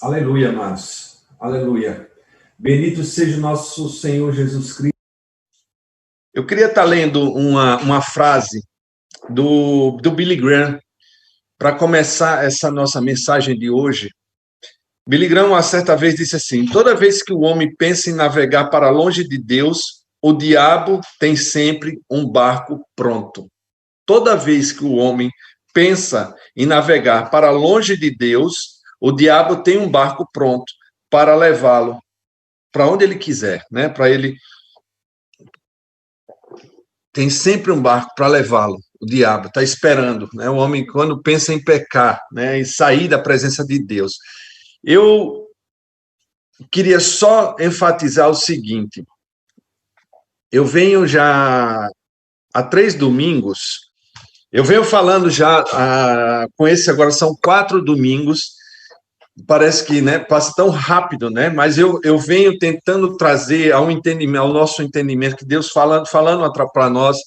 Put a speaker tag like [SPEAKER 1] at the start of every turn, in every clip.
[SPEAKER 1] Aleluia, amados. Aleluia. Bendito seja o nosso Senhor Jesus Cristo. Eu queria estar lendo uma frase do Billy Graham para começar essa nossa mensagem de hoje. Billy Graham, uma certa vez, disse assim: toda vez que o homem pensa em navegar para longe de Deus, o diabo tem sempre um barco pronto. Toda vez que o homem pensa em navegar para longe de Deus, o diabo tem um barco pronto para levá-lo para onde ele quiser, né? Para ele tem sempre um barco para levá-lo. O diabo está esperando, né? O homem, quando pensa em pecar, né, em sair da presença de Deus. Eu queria só enfatizar o seguinte: eu venho já há 3 domingos, eu venho falando já com esse agora são 4 domingos. Parece que, né, passa tão rápido, né? Mas eu venho tentando trazer ao entendimento, ao nosso entendimento, que Deus falando para nós,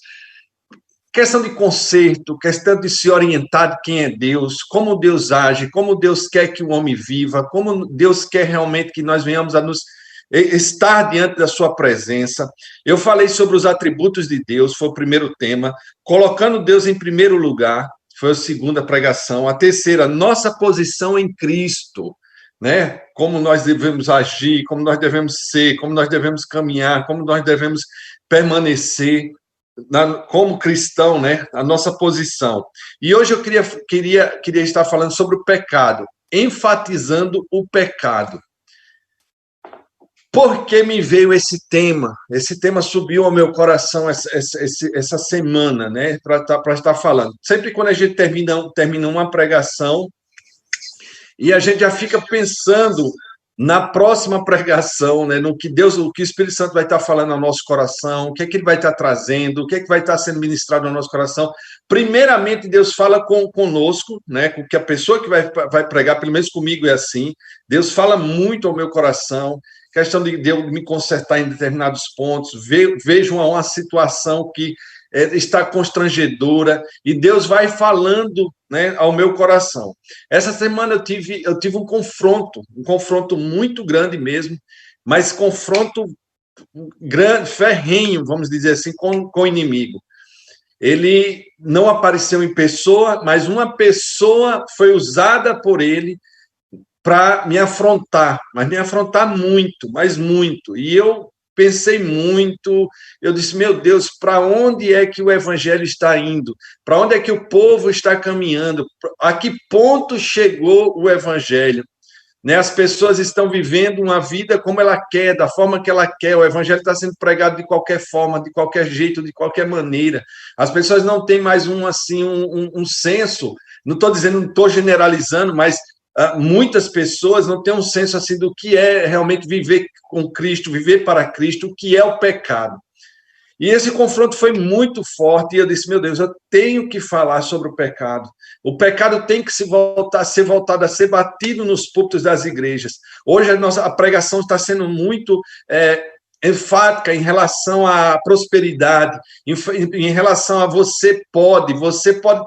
[SPEAKER 1] questão de conserto, questão de se orientar de quem é Deus, como Deus age, como Deus quer que o homem viva, como Deus quer realmente que nós venhamos a nos estar diante da sua presença. Eu falei sobre os atributos de Deus, foi o primeiro tema, colocando Deus em primeiro lugar, foi a segunda pregação. A terceira, nossa posição em Cristo, né? Como nós devemos agir, como nós devemos ser, como nós devemos caminhar, como nós devemos permanecer como cristão, né? A nossa posição. E hoje eu queria estar falando sobre o pecado, enfatizando o pecado. Por que me veio esse tema? Esse tema subiu ao meu coração essa semana, né? Para estar falando. Sempre quando a gente termina uma pregação e a gente já fica pensando na próxima pregação, né? No que Deus, o que o Espírito Santo vai estar falando ao nosso coração, o que é que ele vai estar trazendo, o que é que vai estar sendo ministrado ao nosso coração. Primeiramente, Deus fala conosco, né? Com que a pessoa que vai pregar, pelo menos comigo é assim. Deus fala muito ao meu coração. Questão de eu me consertar em determinados pontos, vejo uma situação que está constrangedora, e Deus vai falando, né, ao meu coração. Essa semana eu tive um confronto muito grande mesmo, mas confronto grande, ferrenho, vamos dizer assim, com o inimigo. Ele não apareceu em pessoa, mas uma pessoa foi usada por ele para me afrontar, mas me afrontar muito, mas muito. E eu pensei muito, eu disse, meu Deus, para onde é que o evangelho está indo? Para onde é que o povo está caminhando? A que ponto chegou o evangelho? Né? As pessoas estão vivendo uma vida como ela quer, da forma que ela quer. O evangelho está sendo pregado de qualquer forma, de qualquer jeito, de qualquer maneira. As pessoas não têm mais um senso. Não estou dizendo, não estou generalizando, mas muitas pessoas não têm um senso assim do que é realmente viver com Cristo, viver para Cristo, o que é o pecado. E esse confronto foi muito forte, e eu disse, meu Deus, eu tenho que falar sobre o pecado. O pecado tem que ser voltado a ser batido nos púlpitos das igrejas. Hoje a pregação está sendo muito enfática em relação à prosperidade, em relação a você pode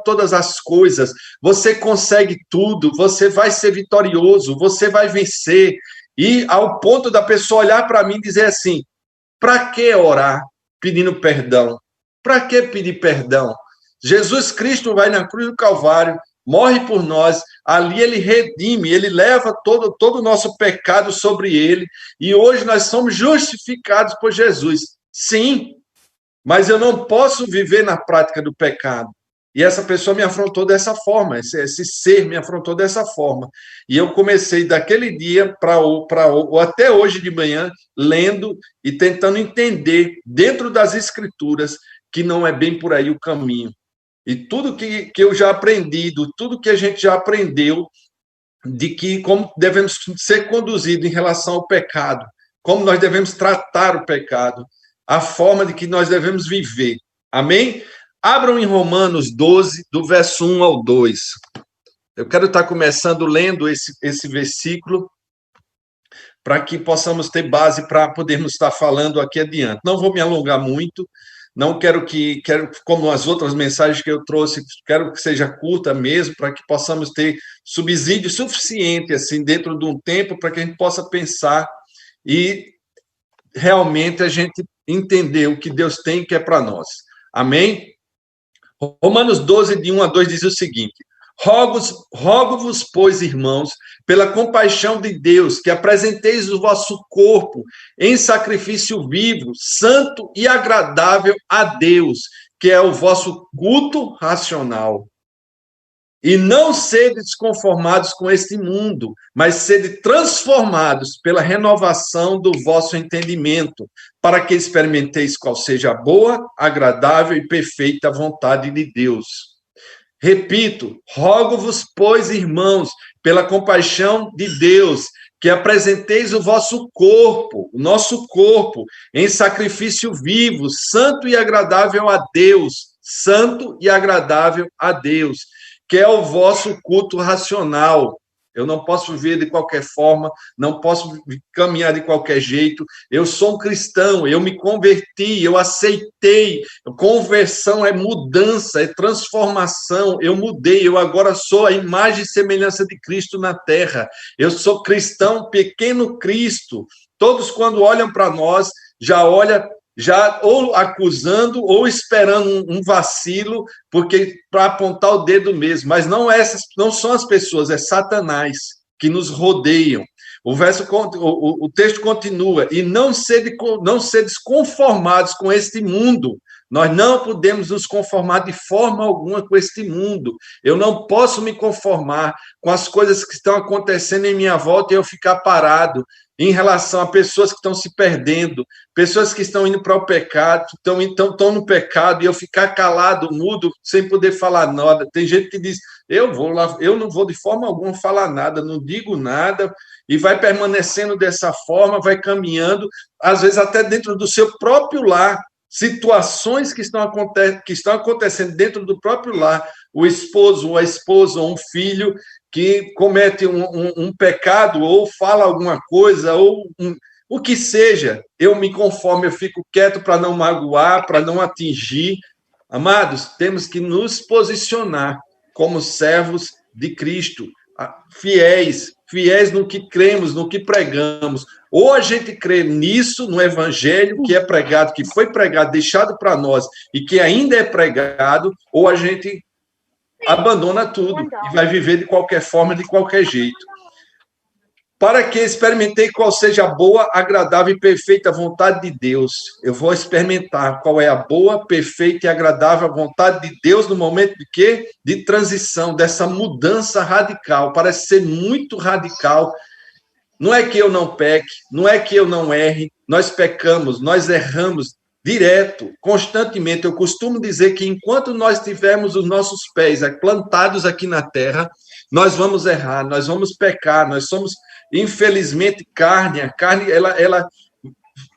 [SPEAKER 1] todas as coisas, você consegue tudo, você vai ser vitorioso, você vai vencer. E ao ponto da pessoa olhar para mim e dizer assim, para que orar pedindo perdão? Para que pedir perdão? Jesus Cristo vai na cruz do Calvário, morre por nós, ali ele redime, ele leva todo o nosso pecado sobre ele, e hoje nós somos justificados por Jesus. Sim, mas eu não posso viver na prática do pecado. E essa pessoa me afrontou dessa forma, esse ser me afrontou dessa forma. E eu comecei daquele dia para até hoje de manhã, lendo e tentando entender, dentro das Escrituras, que não é bem por aí o caminho. E tudo que eu já aprendi, tudo que a gente já aprendeu, de que como devemos ser conduzidos em relação ao pecado, como nós devemos tratar o pecado, a forma de que nós devemos viver. Amém? Abram em Romanos 12, do verso 1 ao 2. Eu quero estar começando lendo esse versículo, para que possamos ter base para podermos estar falando aqui adiante. Não vou me alongar muito, Não quero, como as outras mensagens que eu trouxe, quero que seja curta mesmo, para que possamos ter subsídio suficiente assim dentro de um tempo para que a gente possa pensar e realmente a gente entender o que Deus tem que é para nós. Amém? Romanos 12, de 1 a 2, diz o seguinte: Rogo-vos, pois, irmãos, pela compaixão de Deus, que apresenteis o vosso corpo em sacrifício vivo, santo e agradável a Deus, que é o vosso culto racional. E não sedes conformados com este mundo, mas sede transformados pela renovação do vosso entendimento, para que experimenteis qual seja a boa, agradável e perfeita vontade de Deus. Repito, rogo-vos, pois, irmãos, pela compaixão de Deus, que apresenteis o vosso corpo, o nosso corpo, em sacrifício vivo, santo e agradável a Deus, santo e agradável a Deus, que é o vosso culto racional. Eu não posso viver de qualquer forma, não posso caminhar de qualquer jeito. Eu sou um cristão, eu me converti, eu aceitei. Conversão é mudança, é transformação. Eu mudei, eu agora sou a imagem e semelhança de Cristo na terra. Eu sou cristão, pequeno Cristo. Todos, quando olham para nós, já olham ou acusando ou esperando um vacilo, porque para apontar o dedo mesmo. Mas não são as pessoas, é Satanás que nos rodeiam. O texto continua: e não sedes conformados com este mundo. Nós não podemos nos conformar de forma alguma com este mundo. Eu não posso me conformar com as coisas que estão acontecendo em minha volta e eu ficar parado em relação a pessoas que estão se perdendo, pessoas que estão indo para o pecado, estão no pecado, e eu ficar calado, mudo, sem poder falar nada. Tem gente que diz: eu não vou de forma alguma falar nada, não digo nada, e vai permanecendo dessa forma, vai caminhando, às vezes até dentro do seu próprio lar, situações que estão acontecendo dentro do próprio lar, o esposo ou a esposa ou um filho que comete um pecado ou fala alguma coisa, o que seja, eu me conformo, eu fico quieto para não magoar, para não atingir. Amados, temos que nos posicionar como servos de Cristo, fiéis no que cremos, no que pregamos. Ou a gente crê nisso, no evangelho que é pregado, que foi pregado, deixado para nós e que ainda é pregado, ou a gente abandona tudo e vai viver de qualquer forma, de qualquer jeito. Para que experimentei qual seja a boa, agradável e perfeita vontade de Deus. Eu vou experimentar qual é a boa, perfeita e agradável vontade de Deus no momento de quê? De transição, dessa mudança radical. Parece ser muito radical. Não é que eu não peque, não é que eu não erre, nós pecamos, nós erramos direto, constantemente. Eu costumo dizer que enquanto nós tivermos os nossos pés plantados aqui na terra, nós vamos errar, nós vamos pecar, nós somos, infelizmente, carne. A carne, ela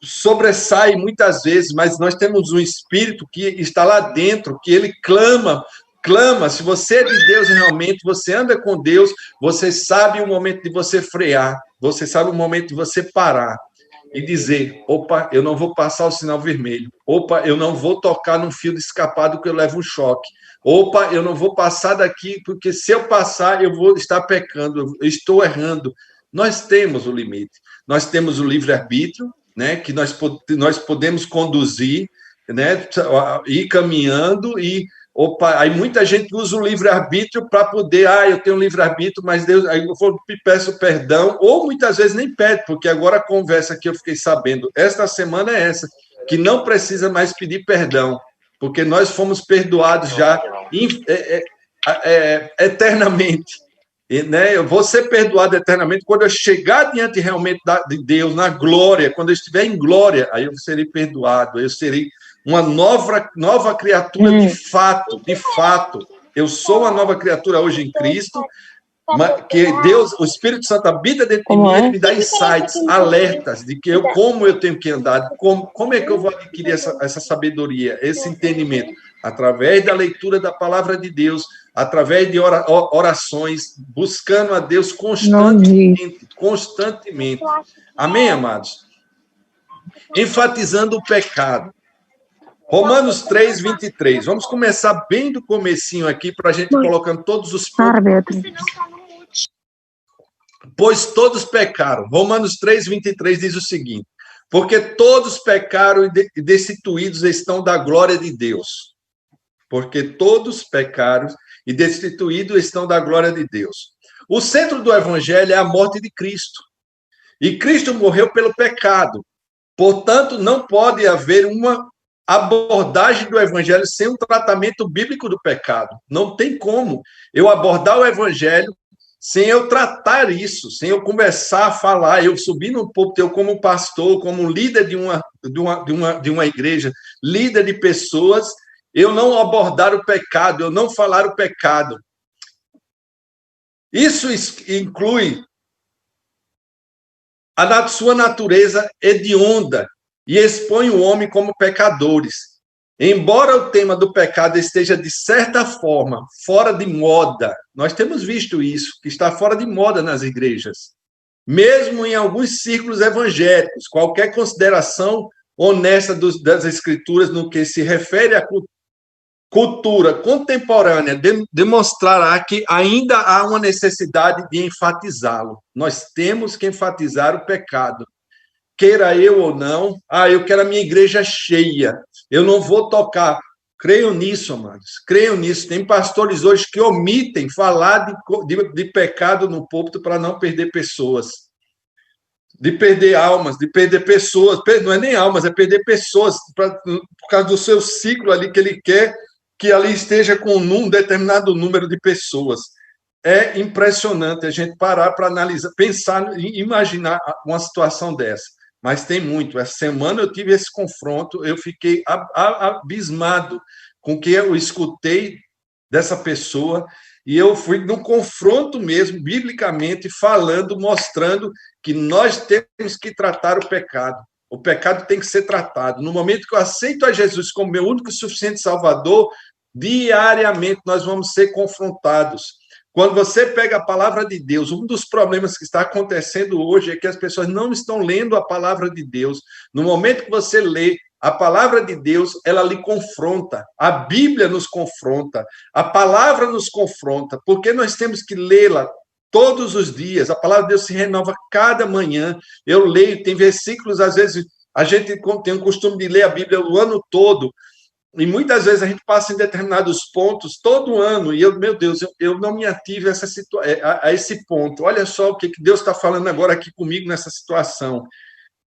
[SPEAKER 1] sobressai muitas vezes, mas nós temos um espírito que está lá dentro, que ele clama. Se você é de Deus realmente, você anda com Deus, você sabe o momento de você frear, você sabe o momento de você parar e dizer: opa, eu não vou passar o sinal vermelho, opa, eu não vou tocar num fio de escapado que eu levo um choque, opa, eu não vou passar daqui, porque se eu passar, eu vou estar pecando, eu estou errando. Nós temos o limite, nós temos o livre-arbítrio, né, que nós podemos conduzir, né, ir caminhando e... Opa, aí muita gente usa o livre-arbítrio para poder, eu tenho livre-arbítrio, mas Deus, aí eu peço perdão, ou muitas vezes nem pede, porque agora a conversa que eu fiquei sabendo esta semana é essa, que não precisa mais pedir perdão, porque nós fomos perdoados já eternamente. E, né, eu vou ser perdoado eternamente quando eu chegar diante realmente de Deus, na glória, quando eu estiver em glória, aí eu serei perdoado, eu serei uma nova criatura de fato. Eu sou uma nova criatura hoje em Cristo, que Deus, o Espírito Santo habita dentro de mim, ele me dá insights, alertas de que como eu tenho que andar, como é que eu vou adquirir essa sabedoria, esse entendimento, através da leitura da palavra de Deus, através de orações, buscando a Deus constantemente. Amém, amados? Enfatizando o pecado. Romanos 3, 23. Vamos começar bem do comecinho aqui, para a gente colocando todos os pontos. Pois todos pecaram. Romanos 3, 23 diz o seguinte: porque todos pecaram e destituídos estão da glória de Deus. Porque todos pecaram e destituídos estão da glória de Deus. O centro do evangelho é a morte de Cristo. E Cristo morreu pelo pecado. Portanto, não pode haver uma abordagem do evangelho sem um tratamento bíblico do pecado. Não tem como eu abordar o evangelho sem eu tratar isso, sem eu conversar, falar, eu subir no púlpito, eu como pastor, como líder de uma igreja, líder de pessoas, eu não abordar o pecado, eu não falar o pecado. Isso inclui a sua natureza hedionda e expõe o homem como pecadores. Embora o tema do pecado esteja, de certa forma, fora de moda, nós temos visto isso, que está fora de moda nas igrejas. Mesmo em alguns círculos evangélicos, qualquer consideração honesta das Escrituras no que se refere à cultura contemporânea demonstrará que ainda há uma necessidade de enfatizá-lo. Nós temos que enfatizar o pecado. Queira eu ou não, eu quero a minha igreja cheia, eu não vou tocar. Creiam nisso, amados, creiam nisso. Tem pastores hoje que omitem falar de pecado no púlpito para não perder pessoas, de perder almas, de perder pessoas. Não é nem almas, é perder pessoas, por causa do seu ciclo ali, que ele quer que ali esteja com um determinado número de pessoas. É impressionante a gente parar para analisar, pensar, imaginar uma situação dessa. Mas tem muito. Essa semana eu tive esse confronto, eu fiquei abismado com o que eu escutei dessa pessoa, e eu fui num confronto mesmo, biblicamente, falando, mostrando que nós temos que tratar o pecado. O pecado tem que ser tratado. No momento que eu aceito a Jesus como meu único e suficiente Salvador, diariamente nós vamos ser confrontados. Quando você pega a palavra de Deus, um dos problemas que está acontecendo hoje é que as pessoas não estão lendo a palavra de Deus. No momento que você lê a palavra de Deus, ela lhe confronta. A Bíblia nos confronta. A palavra nos confronta. Porque nós temos que lê-la todos os dias. A palavra de Deus se renova cada manhã. Eu leio, tem versículos, às vezes, a gente tem o costume de ler a Bíblia o ano todo. E muitas vezes a gente passa em determinados pontos todo ano, e meu Deus, eu não me ativo a esse ponto. Olha só o que Deus está falando agora aqui comigo nessa situação.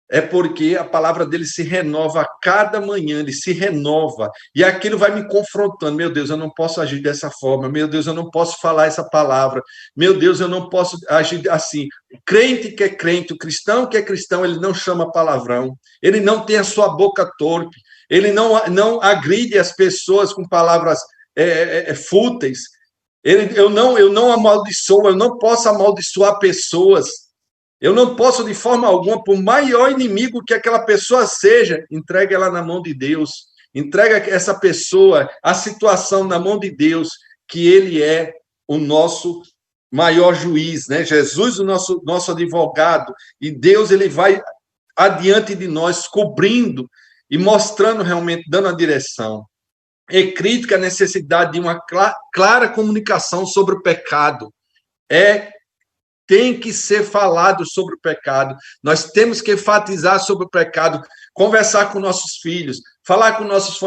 [SPEAKER 1] É porque a palavra dele se renova a cada manhã, ele se renova, e aquilo vai me confrontando. Meu Deus, eu não posso agir dessa forma. Meu Deus, eu não posso falar essa palavra. Meu Deus, eu não posso agir assim. O crente que é crente, o cristão que é cristão, ele não chama palavrão, ele não tem a sua boca torpe, ele não agride as pessoas com palavras fúteis. Eu não amaldiçoo, eu não posso amaldiçoar pessoas. Eu não posso, de forma alguma, por maior inimigo que aquela pessoa seja, entregue ela na mão de Deus. Entrega essa pessoa, a situação na mão de Deus, que ele é o nosso maior juiz, né? Jesus, o nosso advogado, e Deus, ele vai adiante de nós, cobrindo e mostrando realmente, dando a direção. É crítica a necessidade de uma clara comunicação sobre o pecado. Tem que ser falado sobre o pecado. Nós temos que enfatizar sobre o pecado, conversar com nossos filhos, falar com nossos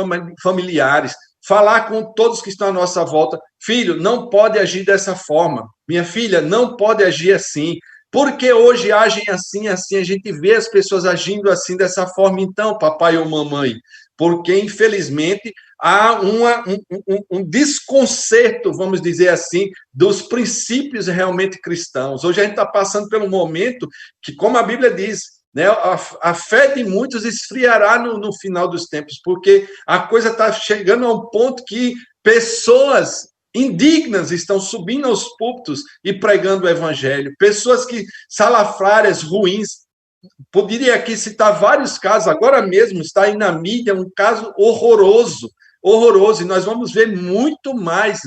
[SPEAKER 1] familiares, falar com todos que estão à nossa volta. Filho, não pode agir dessa forma. Minha filha, não pode agir assim. Porque hoje agem assim, assim, a gente vê as pessoas agindo assim, dessa forma, então, papai ou mamãe, porque, infelizmente, há um desconcerto, vamos dizer assim, dos princípios realmente cristãos. Hoje a gente está passando pelo momento que, como a Bíblia diz, né, a fé de muitos esfriará no final dos tempos, porque a coisa está chegando a um ponto que pessoas indignas estão subindo aos púlpitos e pregando o evangelho. Pessoas que, salafrárias, ruins. Poderia aqui citar vários casos, agora mesmo está aí na mídia um caso horroroso, horroroso, e nós vamos ver muito mais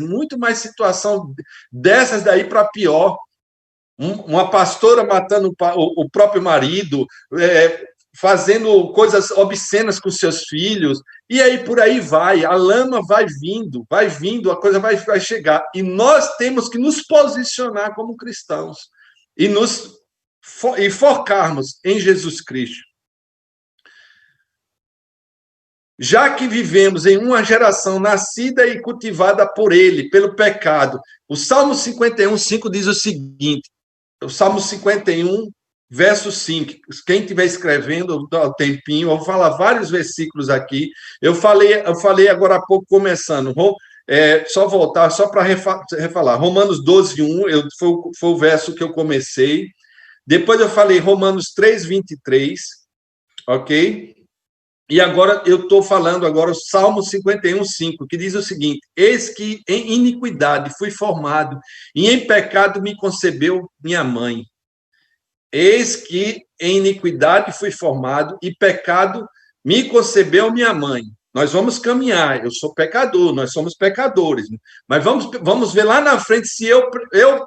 [SPEAKER 1] situação dessas daí para pior. Uma pastora matando o próprio marido, fazendo coisas obscenas com seus filhos, e aí por aí vai, a lama vai vindo, a coisa vai chegar. E nós temos que nos posicionar como cristãos e e focarmos em Jesus Cristo. Já que vivemos em uma geração nascida e cultivada por ele, pelo pecado. O Salmo 51:5 diz o seguinte, o Salmo 51, verso 5. Quem estiver escrevendo, dá um tempinho, eu vou falar vários versículos aqui. Eu falei agora há pouco, começando. Só voltar, só para refalar. Romanos 12:1 foi o verso que eu comecei. Depois eu falei Romanos 3:23, ok? E agora eu estou falando agora o Salmo 51:5, que diz o seguinte: eis que em iniquidade fui formado, e em pecado me concebeu minha mãe. Eis que em iniquidade fui formado, e pecado me concebeu minha mãe. Nós vamos caminhar, eu sou pecador, nós somos pecadores, mas vamos ver lá na frente se eu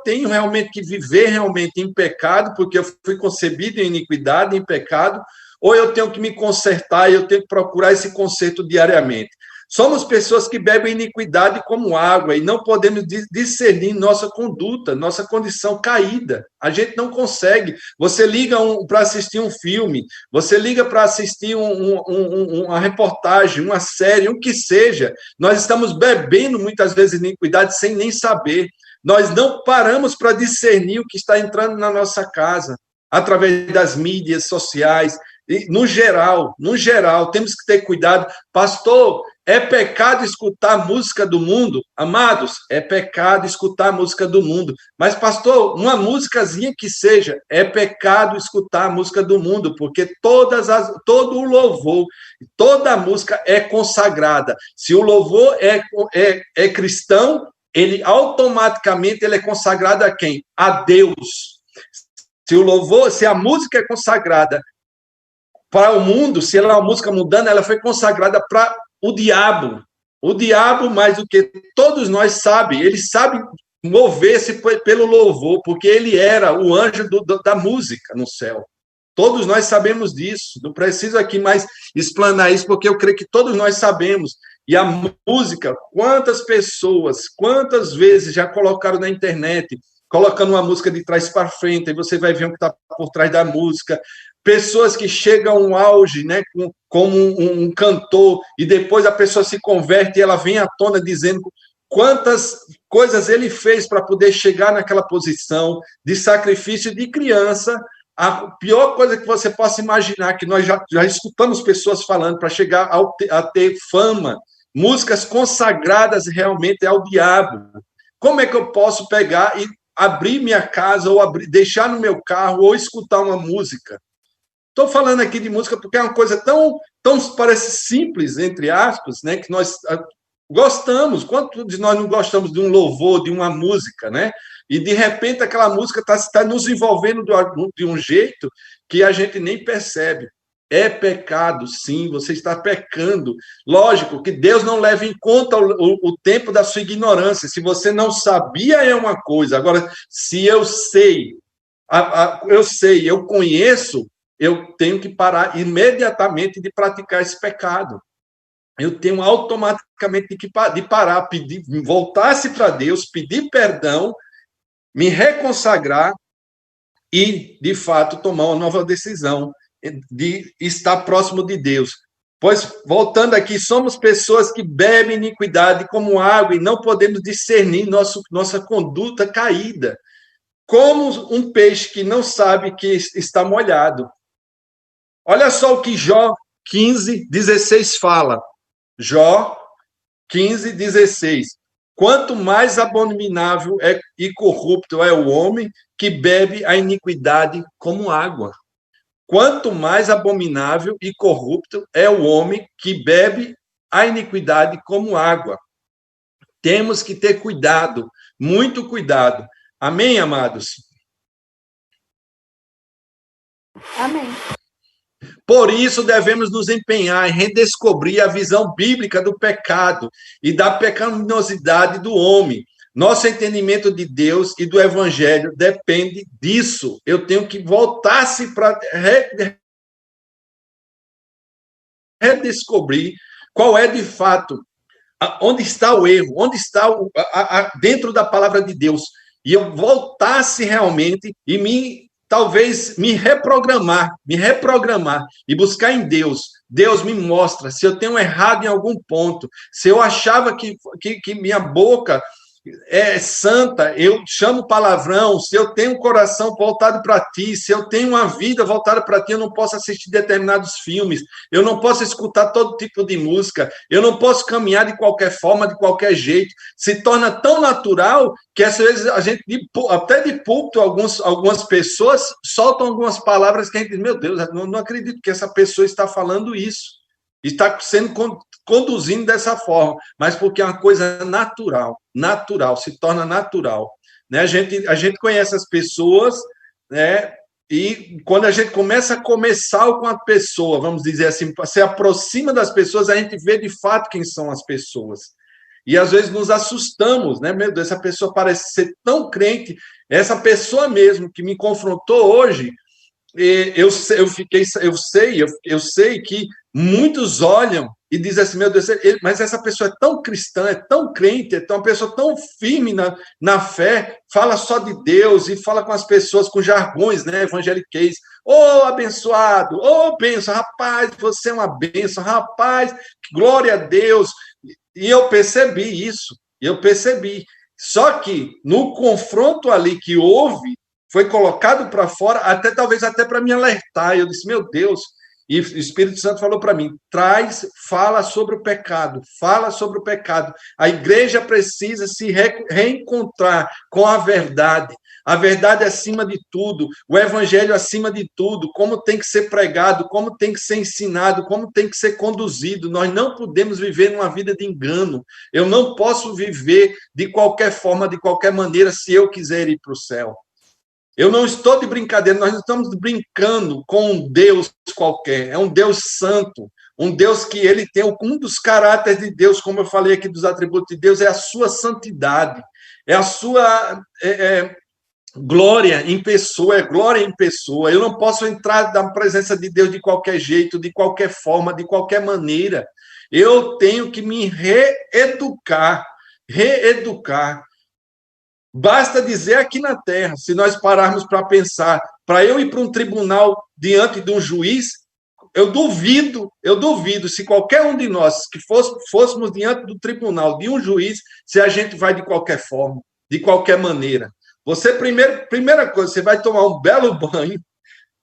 [SPEAKER 1] tenho realmente que viver realmente em pecado, porque eu fui concebido em iniquidade, em pecado, ou eu tenho que me consertar e eu tenho que procurar esse conserto diariamente. Somos pessoas que bebem iniquidade como água e não podemos discernir nossa conduta, nossa condição caída. A gente não consegue. Você liga para assistir um filme, você liga para assistir uma reportagem, uma série, o que seja. Nós estamos bebendo muitas vezes iniquidade sem nem saber. Nós não paramos para discernir o que está entrando na nossa casa, através das mídias sociais. E, no geral, temos que ter cuidado. Pastor, é pecado escutar música do mundo? Amados, é pecado escutar música do mundo. Mas, pastor, uma músicazinha que seja, é pecado escutar a música do mundo, porque todo o louvor, toda a música é consagrada. Se o louvor é cristão, ele automaticamente ele é consagrado a quem? A Deus. Se a música é consagrada para o mundo, se ela é uma música mundana, ela foi consagrada para o diabo. O diabo, mais do que todos nós sabe, ele sabe mover-se pelo louvor, porque ele era o anjo da música no céu. Todos nós sabemos disso. Não preciso aqui mais explanar isso, porque eu creio que todos nós sabemos. E a música, quantas pessoas, quantas vezes já colocaram na internet, colocando uma música de trás para frente, e você vai ver o que está por trás da música. Pessoas que chegam ao auge, né, como um cantor, e depois a pessoa se converte e ela vem à tona dizendo quantas coisas ele fez para poder chegar naquela posição de sacrifício de criança. A pior coisa que você possa imaginar, que nós já escutamos pessoas falando para chegar a ter fama, músicas consagradas realmente ao diabo. Como é que eu posso pegar e abrir minha casa, ou deixar no meu carro, ou escutar uma música? Estou falando aqui de música porque é uma coisa tão parece simples, entre aspas, né, que nós gostamos. Quantos de nós não gostamos de um louvor, de uma música, né? E, de repente, aquela música está nos envolvendo de um jeito que a gente nem percebe. É pecado, sim, você está pecando. Lógico que Deus não leva em conta o tempo da sua ignorância. Se você não sabia, é uma coisa. Agora, se eu sei, eu conheço, eu tenho que parar imediatamente de praticar esse pecado. Eu tenho automaticamente de parar, voltar-se para Deus, pedir perdão, me reconsagrar e, de fato, tomar uma nova decisão de estar próximo de Deus. Pois, voltando aqui, somos pessoas que bebem iniquidade como água e não podemos discernir nossa conduta caída, como um peixe que não sabe que está molhado. Olha só o que Jó 15:16 fala. Jó 15:16. Quanto mais abominável e corrupto é o homem que bebe a iniquidade como água. Quanto mais abominável e corrupto é o homem que bebe a iniquidade como água. Temos que ter cuidado, muito cuidado. Amém, amados?
[SPEAKER 2] Amém.
[SPEAKER 1] Por isso, devemos nos empenhar em redescobrir a visão bíblica do pecado e da pecaminosidade do homem. Nosso entendimento de Deus e do Evangelho depende disso. Eu tenho que voltar-se para redescobrir qual é, de fato, onde está o erro, onde está dentro da palavra de Deus, e eu voltasse realmente e talvez me reprogramar e buscar em Deus. Deus me mostra se eu tenho errado em algum ponto, se eu achava que minha boca é santa, eu chamo palavrão, se eu tenho um coração voltado para ti, se eu tenho uma vida voltada para ti, eu não posso assistir determinados filmes, eu não posso escutar todo tipo de música, eu não posso caminhar de qualquer forma, de qualquer jeito. Se torna tão natural que às vezes a gente, até de púlpito, algumas pessoas soltam algumas palavras que a gente diz, meu Deus, não acredito que essa pessoa está falando isso, está sendo conduzindo dessa forma, mas porque é uma coisa natural, se torna natural. Né? A gente conhece as pessoas, né? E quando a gente começa a começar com a pessoa, vamos dizer assim, se aproxima das pessoas, a gente vê de fato quem são as pessoas. E às vezes nos assustamos, né? Meu Deus, essa pessoa parece ser tão crente, essa pessoa mesmo que me confrontou hoje, eu sei que muitos olham e dizem assim, meu Deus, mas essa pessoa é tão cristã, é tão crente, é uma pessoa tão firme na fé, fala só de Deus e fala com as pessoas com jargões, né, evangeliquez. Ô, abençoado, ô, bênção, rapaz, você é uma bênção, rapaz, glória a Deus. E eu percebi isso, Só que no confronto ali que houve, foi colocado para fora, talvez até para me alertar. Eu disse, meu Deus, e o Espírito Santo falou para mim, fala sobre o pecado. A igreja precisa se reencontrar com a verdade acima de tudo, o evangelho acima de tudo, como tem que ser pregado, como tem que ser ensinado, como tem que ser conduzido. Nós não podemos viver numa vida de engano. Eu não posso viver de qualquer forma, de qualquer maneira, se eu quiser ir para o céu. Eu não estou de brincadeira, nós não estamos brincando com um Deus qualquer, é um Deus santo, um Deus que ele tem, um dos caráteres de Deus, como eu falei aqui dos atributos de Deus, é a sua santidade, é a sua glória em pessoa, é glória em pessoa. Eu não posso entrar na presença de Deus de qualquer jeito, de qualquer forma, de qualquer maneira. Eu tenho que me reeducar. Basta dizer aqui na Terra, se nós pararmos para pensar, para eu ir para um tribunal diante de um juiz, eu duvido, se qualquer um de nós que fôssemos diante do tribunal de um juiz, se a gente vai de qualquer forma, de qualquer maneira. Você, primeira coisa, você vai tomar um belo banho,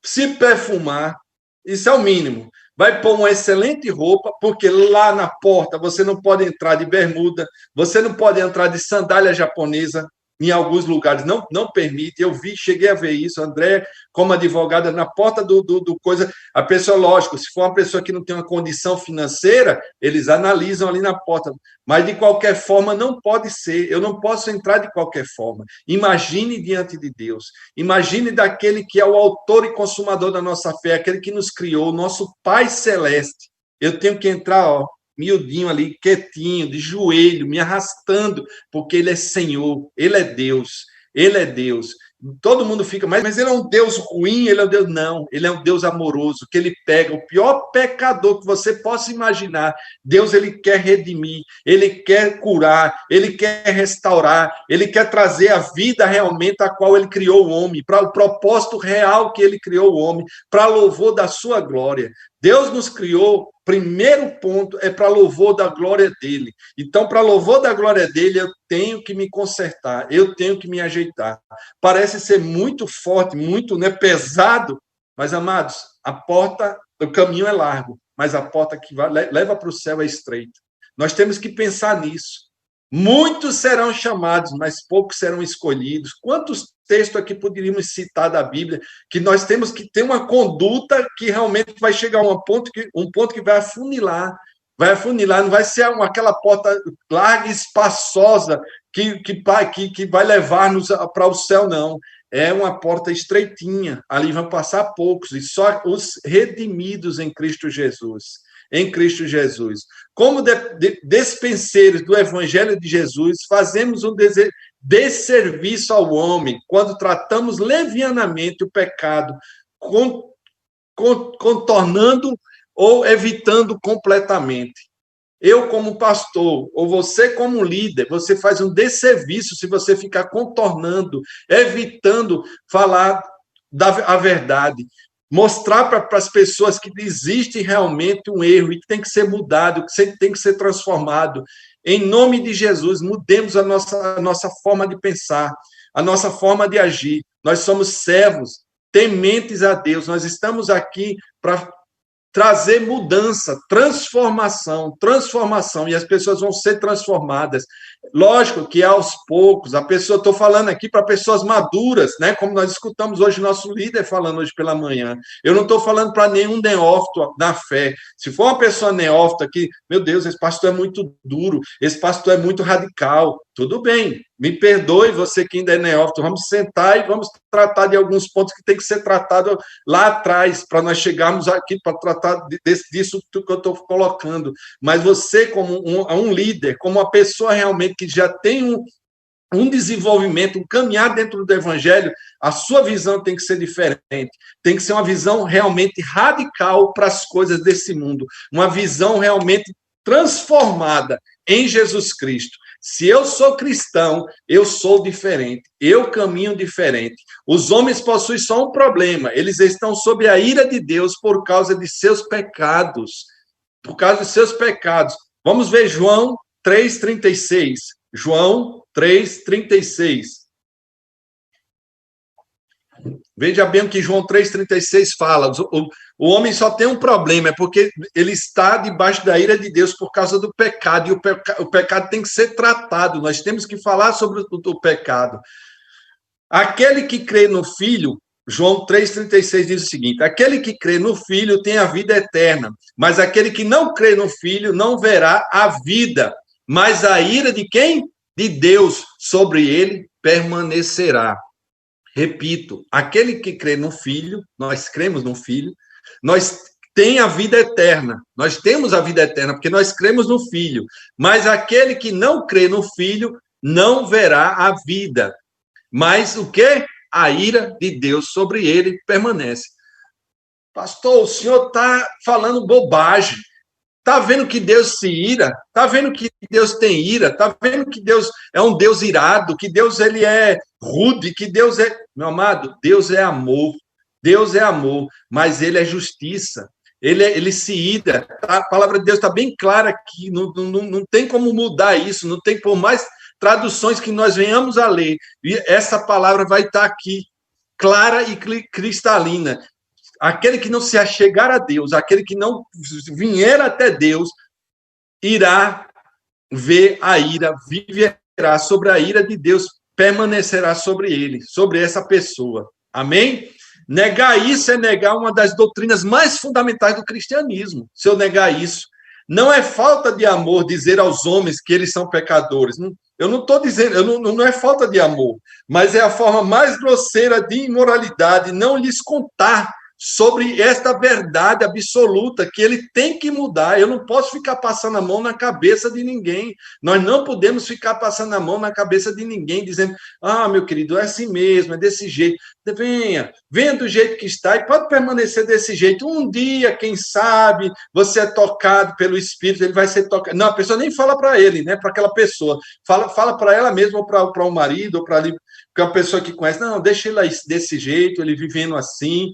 [SPEAKER 1] se perfumar, isso é o mínimo. Vai pôr uma excelente roupa, porque lá na porta você não pode entrar de bermuda, você não pode entrar de sandália japonesa, em alguns lugares não permite. Eu cheguei a ver isso, André, como advogada, na porta do coisa, a pessoa, lógico, se for uma pessoa que não tem uma condição financeira, eles analisam ali na porta, mas de qualquer forma não pode ser, eu não posso entrar de qualquer forma. Imagine diante de Deus, imagine daquele que é o autor e consumador da nossa fé, aquele que nos criou, o nosso Pai Celeste. Eu tenho que entrar, miudinho ali, quietinho, de joelho, me arrastando, porque ele é Senhor, ele é Deus. Todo mundo fica, mas ele é um Deus ruim, ele é um Deus... Não, ele é um Deus amoroso, que ele pega o pior pecador que você possa imaginar. Deus, ele quer redimir, ele quer curar, ele quer restaurar, ele quer trazer a vida realmente a qual ele criou o homem, para o propósito real que ele criou o homem, para louvor da sua glória. Deus nos criou, primeiro ponto, é para louvor da glória dele. Então, para louvor da glória dele, eu tenho que me consertar, eu tenho que me ajeitar. Parece ser muito forte, muito, né, pesado, mas, amados, o caminho é largo, mas a porta que leva para o céu é estreita. Nós temos que pensar nisso. Muitos serão chamados, mas poucos serão escolhidos. Quantos textos aqui poderíamos citar da Bíblia que nós temos que ter uma conduta que realmente vai chegar a um ponto que vai afunilar, não vai ser aquela porta larga e espaçosa que vai levar-nos para o céu, não. É uma porta estreitinha, ali vão passar poucos, e só os redimidos em Cristo Jesus. Como despenseiros do Evangelho de Jesus, fazemos um desserviço ao homem quando tratamos levianamente o pecado, contornando ou evitando completamente? Eu, como pastor, ou você, como líder, você faz um desserviço se você ficar contornando, evitando falar a verdade, mostrar para as pessoas que existe realmente um erro e que tem que ser mudado, que tem que ser transformado. Em nome de Jesus, mudemos a nossa forma de pensar, a nossa forma de agir. Nós somos servos, tementes a Deus. Nós estamos aqui para trazer mudança, transformação, e as pessoas vão ser transformadas. Lógico que aos poucos, estou falando aqui para pessoas maduras, né? Como nós escutamos hoje nosso líder falando hoje pela manhã. Eu não estou falando para nenhum neófito na fé. Se for uma pessoa neófita que, meu Deus, esse pastor é muito duro, esse pastor é muito radical, tudo bem, me perdoe, você que ainda é neófito, vamos sentar e vamos tratar de alguns pontos que tem que ser tratado lá atrás, para nós chegarmos aqui para tratar disso que eu estou colocando. Mas você, como um líder, como uma pessoa realmente que já tem um desenvolvimento, um caminhar dentro do evangelho, a sua visão tem que ser diferente, tem que ser uma visão realmente radical para as coisas desse mundo, uma visão realmente transformada em Jesus Cristo. Se eu sou cristão, eu sou diferente, eu caminho diferente. Os homens possuem só um problema, eles estão sob a ira de Deus por causa de seus pecados. Por causa de seus pecados. Vamos ver João 3,36. João 3,36. Veja bem o que João 3,36 fala. O homem só tem um problema, é porque ele está debaixo da ira de Deus por causa do pecado, e o pecado tem que ser tratado. Nós temos que falar sobre o pecado. Aquele que crê no Filho, João 3,36 diz o seguinte: aquele que crê no Filho tem a vida eterna, mas aquele que não crê no Filho não verá a vida, mas a ira de quem? De Deus sobre ele permanecerá. Repito, aquele que crê no Filho, nós cremos no Filho, nós tem a vida eterna, nós temos a vida eterna, porque nós cremos no Filho, mas aquele que não crê no Filho não verá a vida, mas o quê? A ira de Deus sobre ele permanece. Pastor, o senhor está falando bobagem. Está vendo que Deus se ira? Está vendo que Deus tem ira? Está vendo que Deus é um Deus irado? Que Deus ele é rude? Que Deus é... Meu amado, Deus é amor. Deus é amor, mas ele é justiça. Ele se ira. A palavra de Deus está bem clara aqui. Não tem como mudar isso. Não tem, por mais traduções que nós venhamos a ler, e essa palavra vai estar aqui, clara e cristalina. Aquele que não se achegar a Deus, aquele que não vier até Deus, irá ver a ira, viverá sobre a ira de Deus, permanecerá sobre ele, sobre essa pessoa. Amém? Negar isso é negar uma das doutrinas mais fundamentais do cristianismo. Se eu negar isso, não é falta de amor dizer aos homens que eles são pecadores. Eu não estou dizendo, não é falta de amor, mas é a forma mais grosseira de imoralidade não lhes contar sobre esta verdade absoluta, que ele tem que mudar. Eu não posso ficar passando a mão na cabeça de ninguém. Nós não podemos ficar passando a mão na cabeça de ninguém, dizendo, meu querido, é assim mesmo, é desse jeito. Venha do jeito que está e pode permanecer desse jeito. Um dia, quem sabe, você é tocado pelo Espírito, ele vai ser tocado. Não, a pessoa nem fala para ele, né? Para aquela pessoa. Fala para ela mesma, ou para o marido, ou para a pessoa que conhece. Não, deixa ele desse jeito, ele vivendo assim.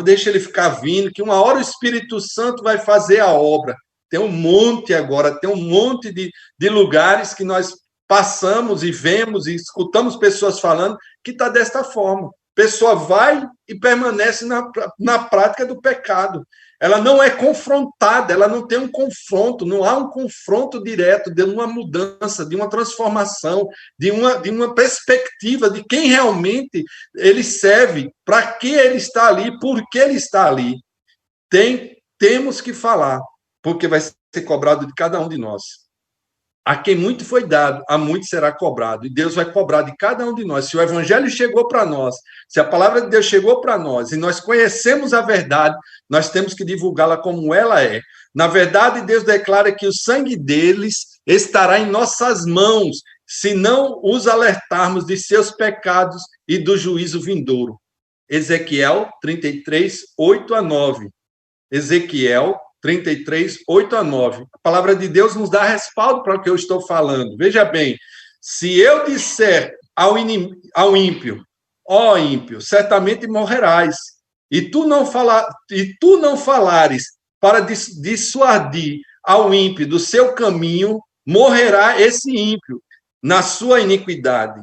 [SPEAKER 1] Deixa ele ficar vindo, que uma hora o Espírito Santo vai fazer a obra. Tem um monte agora, tem um monte de lugares que nós passamos e vemos e escutamos pessoas falando que está desta forma. A pessoa vai e permanece na prática do pecado. Ela não é confrontada, ela não tem um confronto, não há um confronto direto de uma mudança, de uma transformação, de uma perspectiva de quem realmente ele serve, para que ele está ali, por que ele está ali. Temos que falar, porque vai ser cobrado de cada um de nós. A quem muito foi dado, a muito será cobrado. E Deus vai cobrar de cada um de nós. Se o evangelho chegou para nós, se a palavra de Deus chegou para nós, e nós conhecemos a verdade, nós temos que divulgá-la como ela é. Na verdade, Deus declara que o sangue deles estará em nossas mãos, se não os alertarmos de seus pecados e do juízo vindouro. Ezequiel 33, 8 a 9. Ezequiel 33, 8 a 9. A palavra de Deus nos dá respaldo para o que eu estou falando. Veja bem, se eu disser ao ímpio, ó ímpio, certamente morrerás, e tu não falares para dissuadir ao ímpio do seu caminho, morrerá esse ímpio na sua iniquidade.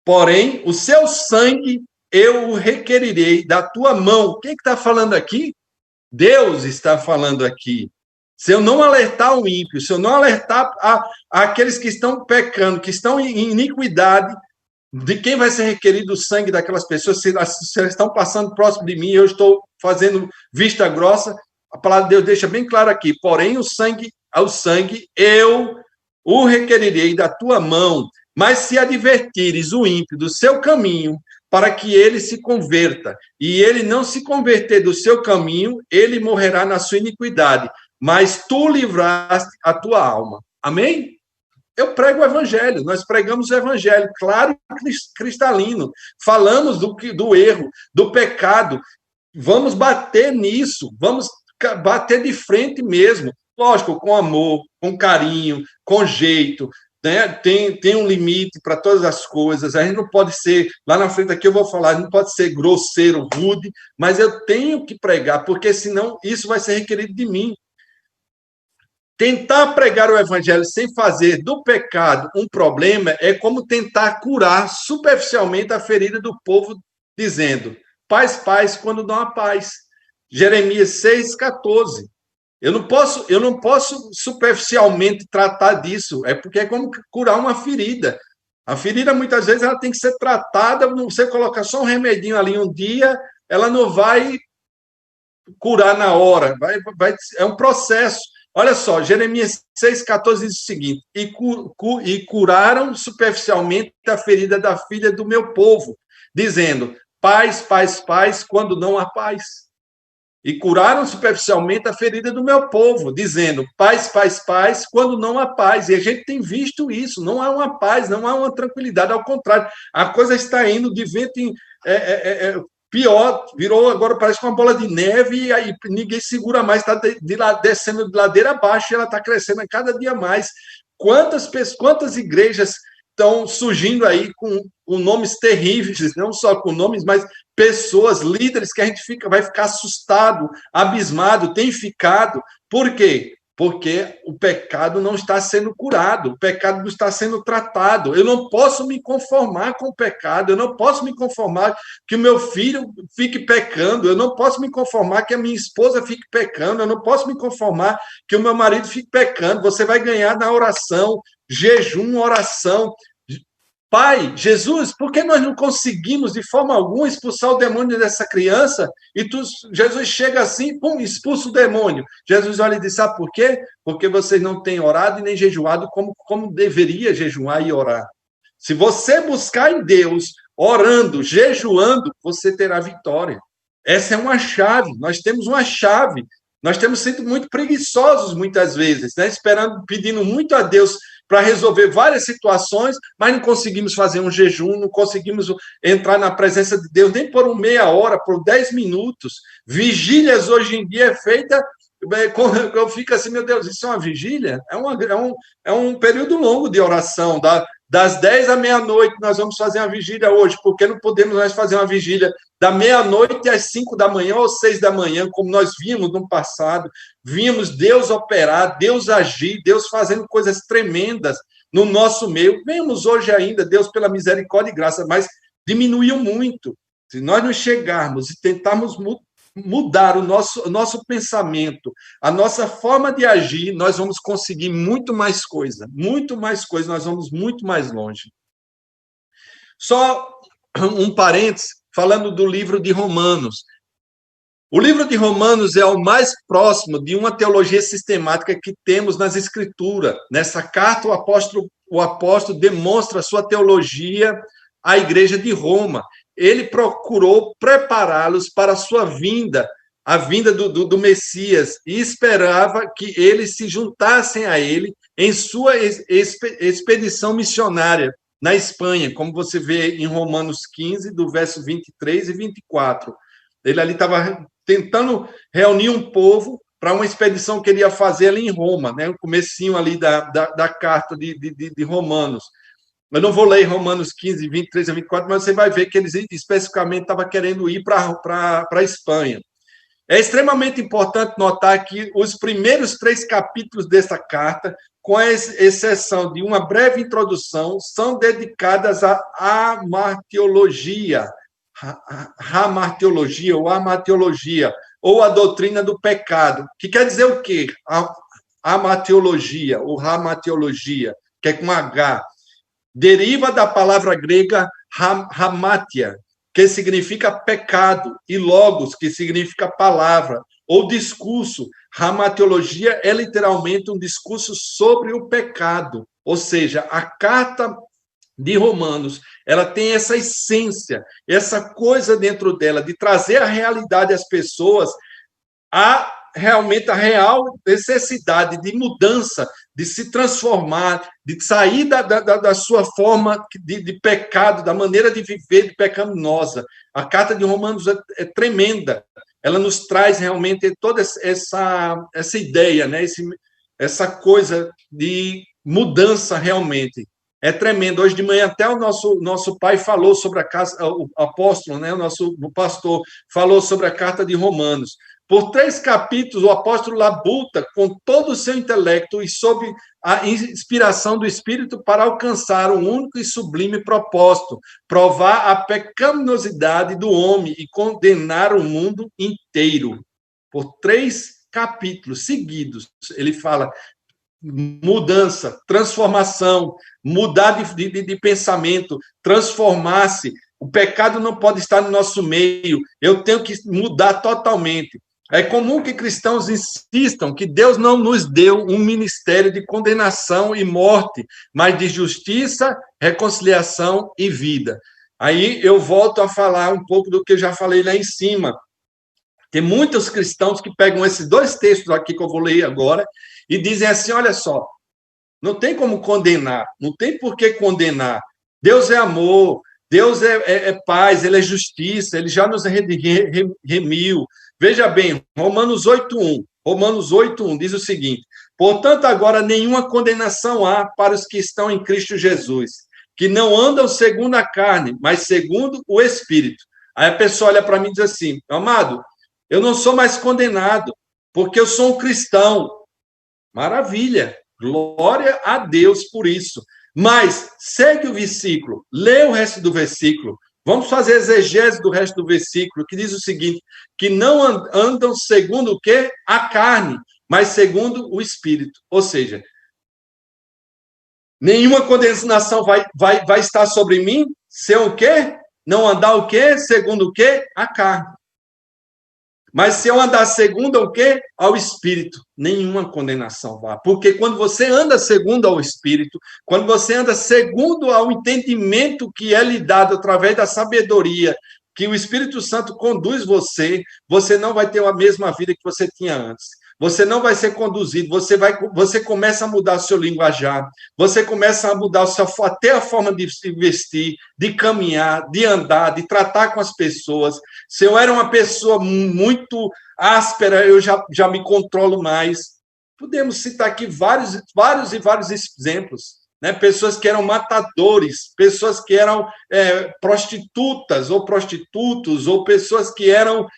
[SPEAKER 1] Porém, o seu sangue eu o requerirei da tua mão. Quem está falando aqui? Deus está falando aqui. Se eu não alertar o ímpio, se eu não alertar aqueles que estão pecando, que estão em iniquidade, de quem vai ser requerido o sangue daquelas pessoas, se elas estão passando próximo de mim, eu estou fazendo vista grossa, a palavra de Deus deixa bem claro aqui, porém ao sangue eu o requerirei da tua mão, mas se advertires o ímpio do seu caminho, para que ele se converta, e ele não se converter do seu caminho, ele morrerá na sua iniquidade, mas tu livraste a tua alma. Amém? Eu prego o evangelho, nós pregamos o evangelho, claro e cristalino, falamos do erro, do pecado, vamos bater nisso, vamos bater de frente mesmo, lógico, com amor, com carinho, com jeito, né? Tem um limite para todas as coisas, a gente não pode ser, lá na frente aqui eu vou falar, não pode ser grosseiro, rude, mas eu tenho que pregar, porque senão isso vai ser requerido de mim. Tentar pregar o evangelho sem fazer do pecado um problema é como tentar curar superficialmente a ferida do povo, dizendo, paz, quando não há paz. Jeremias 6,14. Eu não posso superficialmente tratar disso, porque é como curar uma ferida. A ferida, muitas vezes, ela tem que ser tratada, você colocar só um remedinho ali um dia, ela não vai curar na hora, é um processo. Olha só, Jeremias 6,14 diz o seguinte, e curaram superficialmente a ferida da filha do meu povo, dizendo, paz, quando não há paz. E curaram superficialmente a ferida do meu povo, dizendo, paz, quando não há paz. E a gente tem visto isso, não há uma paz, não há uma tranquilidade, ao contrário, a coisa está indo de vento em... pior, virou agora, parece uma bola de neve, e aí ninguém segura mais, está descendo de ladeira abaixo, e ela está crescendo a cada dia mais. Quantas igrejas estão surgindo aí com nomes terríveis, não só com nomes, mas pessoas, líderes, que a gente vai ficar assustado, abismado, tem ficado. Por quê? Porque o pecado não está sendo curado, o pecado não está sendo tratado. Eu não posso me conformar com o pecado, eu não posso me conformar que o meu filho fique pecando, eu não posso me conformar que a minha esposa fique pecando, eu não posso me conformar que o meu marido fique pecando. Você vai ganhar na oração, jejum, oração. Pai, Jesus, por que nós não conseguimos de forma alguma expulsar o demônio dessa criança? E Jesus chega assim, pum, expulsa o demônio. Jesus olha e diz, sabe por quê? Porque vocês não têm orado e nem jejuado como deveria jejuar e orar. Se você buscar em Deus, orando, jejuando, você terá vitória. Essa é uma chave, nós temos uma chave. Nós temos sido muito preguiçosos muitas vezes, né? Pedindo muito a Deus para resolver várias situações, mas não conseguimos fazer um jejum, não conseguimos entrar na presença de Deus nem por meia hora, por 10 minutos. Vigílias hoje em dia é feita, eu fico assim, meu Deus, isso é uma vigília? É um período longo de oração, das 10 à meia-noite nós vamos fazer uma vigília hoje, porque não podemos nós fazer uma vigília da meia-noite às 5 da manhã ou 6 da manhã, como nós vimos no passado, vimos Deus operar, Deus agir, Deus fazendo coisas tremendas no nosso meio. Vemos hoje ainda, Deus pela misericórdia e graça, mas diminuiu muito. Se nós não chegarmos e tentarmos mudar o nosso pensamento, a nossa forma de agir, nós vamos conseguir muito mais coisa, nós vamos muito mais longe. Só um parênteses, falando do livro de Romanos. O livro de Romanos é o mais próximo de uma teologia sistemática que temos nas Escrituras. Nessa carta, o apóstolo demonstra a sua teologia à igreja de Roma. Ele procurou prepará-los para a sua vinda, a vinda do Messias, e esperava que eles se juntassem a ele em sua expedição missionária na Espanha, como você vê em Romanos 15, do verso 23 e 24. Ele ali estava tentando reunir um povo para uma expedição que ele ia fazer ali em Roma, né? O comecinho ali da carta de Romanos. Eu não vou ler Romanos 15, 23 a 24, mas você vai ver que eles especificamente estavam querendo ir para a Espanha. É extremamente importante notar que os primeiros 3 capítulos dessa carta, com a exceção de uma breve introdução, são dedicadas à amartiologia, ou a doutrina do pecado, que quer dizer o quê? A amartiologia, ou hamartiologia, que é com H, deriva da palavra grega hamatia, que significa pecado, e logos, que significa palavra, ou discurso. Hamartiologia é literalmente um discurso sobre o pecado, ou seja, a carta de Romanos, ela tem essa essência, essa coisa dentro dela, de trazer a realidade às pessoas, realmente a real necessidade de mudança, de se transformar, de sair da sua forma de pecado, da maneira de viver pecaminosa. A carta de Romanos é tremenda. Ela nos traz realmente toda essa ideia, né? Essa coisa de mudança realmente. É tremendo. Hoje de manhã até o nosso pai falou sobre o apóstolo, né? O nosso pastor falou sobre a carta de Romanos. Por 3 capítulos, o apóstolo labuta com todo o seu intelecto e sob a inspiração do Espírito para alcançar um único e sublime propósito, provar a pecaminosidade do homem e condenar o mundo inteiro. Por 3 capítulos seguidos, ele fala mudança, transformação, mudar de pensamento, transformar-se. O pecado não pode estar no nosso meio, eu tenho que mudar totalmente. É comum que cristãos insistam que Deus não nos deu um ministério de condenação e morte, mas de justiça, reconciliação e vida. Aí eu volto a falar um pouco do que eu já falei lá em cima. Tem muitos cristãos que pegam esses 2 textos aqui que eu vou ler agora e dizem assim, olha só, não tem como condenar, não tem por que condenar. Deus é amor, Deus é paz, Ele é justiça, Ele já nos remiu. Veja bem, Romanos 8:1 diz o seguinte, portanto, agora nenhuma condenação há para os que estão em Cristo Jesus, que não andam segundo a carne, mas segundo o Espírito. Aí a pessoa olha para mim e diz assim, amado, eu não sou mais condenado, porque eu sou um cristão. Maravilha, glória a Deus por isso. Mas segue o versículo, lê o resto do versículo. Vamos fazer exegese do resto do versículo, que diz o seguinte, que não andam segundo o quê? A carne, mas segundo o Espírito. Ou seja, nenhuma condenação vai estar sobre mim, se eu o quê? Não andar o quê? Segundo o quê? A carne. Mas se eu andar segundo ao quê? Ao Espírito, nenhuma condenação vá. Porque quando você anda segundo ao Espírito, quando você anda segundo ao entendimento que é lhe dado através da sabedoria, que o Espírito Santo conduz você, você não vai ter a mesma vida que você tinha antes. Você não vai ser conduzido, você começa a mudar o seu linguajar, você começa a mudar até a forma de se vestir, de caminhar, de andar, de tratar com as pessoas. Se eu era uma pessoa muito áspera, eu já me controlo mais. Podemos citar aqui vários exemplos, né? Pessoas que eram matadores, pessoas que eram prostitutas ou prostitutos, ou pessoas que eram...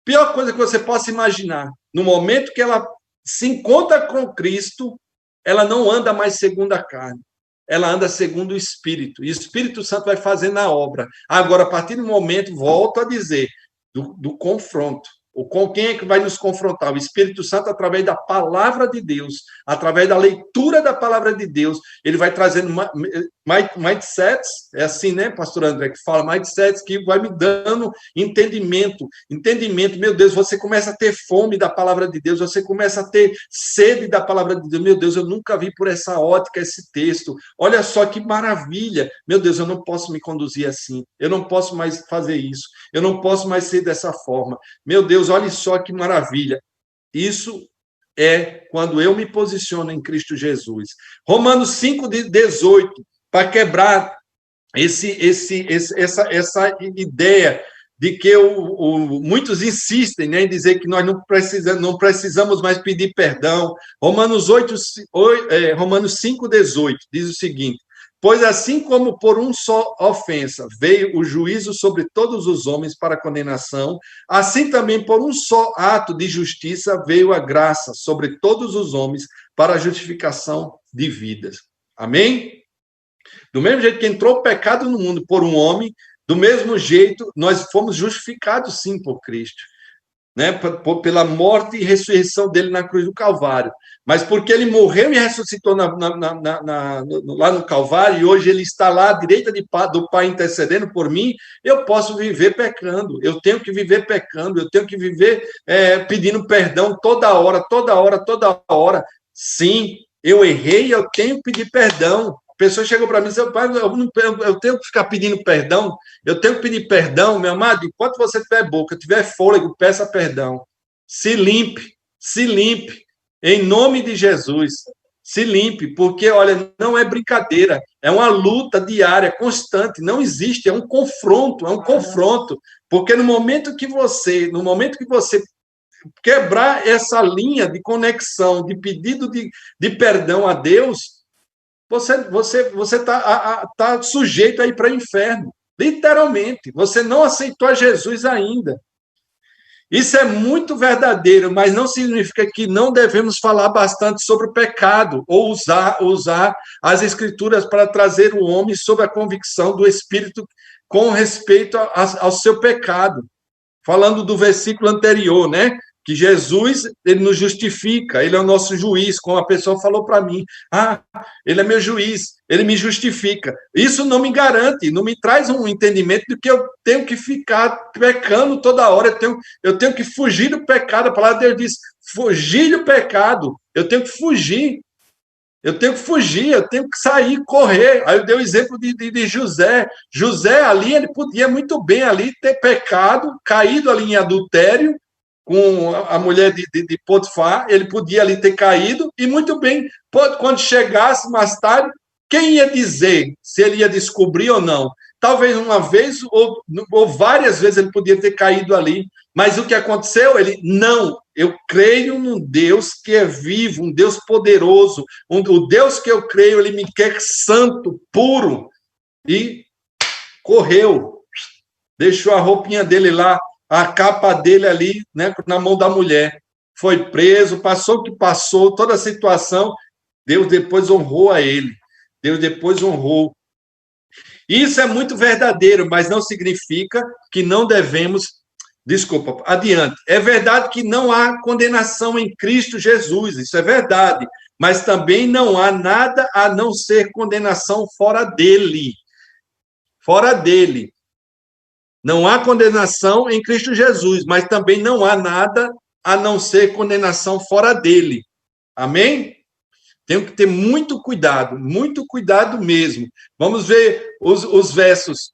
[SPEAKER 1] Pior coisa que você possa imaginar. No momento que ela se encontra com Cristo, ela não anda mais segundo a carne. Ela anda segundo o Espírito. E o Espírito Santo vai fazendo a obra. Agora, a partir do momento, volto a dizer, do confronto. Com quem é que vai nos confrontar? O Espírito Santo, através da palavra de Deus, através da leitura da palavra de Deus, ele vai trazendo mindsets, é assim, né, pastor André, que fala mindsets, que vai me dando entendimento, meu Deus, você começa a ter fome da palavra de Deus, você começa a ter sede da palavra de Deus, meu Deus, eu nunca vi por essa ótica esse texto, olha só que maravilha, meu Deus, eu não posso me conduzir assim, eu não posso mais fazer isso, eu não posso mais ser dessa forma, meu Deus, olha só que maravilha. Isso é quando eu me posiciono em Cristo Jesus. Romanos 5:18, para quebrar essa ideia de que muitos insistem, né, em dizer que nós não precisamos mais pedir perdão. Romanos 5,18 diz o seguinte: pois assim como por um só ofensa veio o juízo sobre todos os homens para condenação, assim também por um só ato de justiça veio a graça sobre todos os homens para a justificação de vidas. Amém? Do mesmo jeito que entrou o pecado no mundo por um homem, do mesmo jeito nós fomos justificados sim por Cristo, né? Pela morte e ressurreição dele na cruz do Calvário. Mas porque ele morreu e ressuscitou lá no Calvário, e hoje ele está lá à direita do Pai intercedendo por mim, eu posso viver pecando, eu tenho que viver pecando, eu tenho que viver pedindo perdão toda hora, toda hora, toda hora. Sim, eu errei, eu tenho que pedir perdão. A pessoa chegou para mim e disse: pai, eu tenho que ficar pedindo perdão, eu tenho que pedir perdão, meu amado. Enquanto você tiver boca, tiver fôlego, peça perdão. Se limpe, em nome de Jesus. Se limpe, porque, olha, não é brincadeira, é uma luta diária, constante, não existe, é um confronto, porque no momento que você quebrar essa linha de conexão, de pedido de perdão a Deus, você tá sujeito a ir para o inferno. Literalmente. Você não aceitou a Jesus ainda. Isso é muito verdadeiro, mas não significa que não devemos falar bastante sobre o pecado ou usar as Escrituras para trazer o homem sob a convicção do Espírito com respeito ao seu pecado. Falando do versículo anterior, né? Que Jesus, ele nos justifica, ele é o nosso juiz, como a pessoa falou para mim. Ele é meu juiz, ele me justifica. Isso não me garante, não me traz um entendimento de que eu tenho que ficar pecando toda hora, eu tenho que fugir do pecado. A palavra de Deus diz: fugir do pecado, eu tenho que fugir. Eu tenho que sair, correr. Aí eu dei o exemplo de José. José ali, ele podia muito bem ali ter pecado, caído ali em adultério com a mulher de Potifar, ele podia ali ter caído, e muito bem, quando chegasse mais tarde, quem ia dizer se ele ia descobrir ou não? Talvez uma vez ou várias vezes ele podia ter caído ali, mas o que aconteceu? Eu creio num Deus que é vivo, um Deus poderoso, o Deus que eu creio, ele me quer santo, puro, e correu, deixou a roupinha dele lá, a capa dele ali, né, na mão da mulher, foi preso, passou o que passou, toda a situação, Deus depois honrou a ele, Deus depois honrou. Isso é muito verdadeiro, mas não significa que não devemos... Desculpa, adiante. É verdade que não há condenação em Cristo Jesus, isso é verdade, mas também não há nada a não ser condenação fora dele. Fora dele. Não há condenação em Cristo Jesus, mas também não há nada a não ser condenação fora dele. Amém? Tenho que ter muito cuidado mesmo. Vamos ver os versos.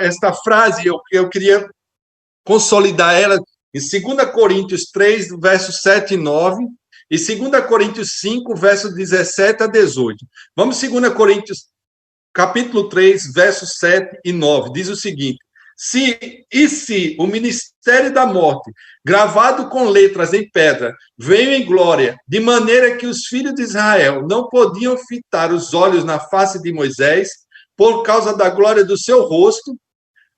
[SPEAKER 1] Esta frase, eu queria consolidar ela em 2 Coríntios 3, versos 7 e 9, e 2 Coríntios 5, versos 17 a 18. Vamos 2 Coríntios, capítulo 3, versos 7 e 9. Diz o seguinte: se o ministério da morte, gravado com letras em pedra, veio em glória, de maneira que os filhos de Israel não podiam fitar os olhos na face de Moisés, por causa da glória do seu rosto,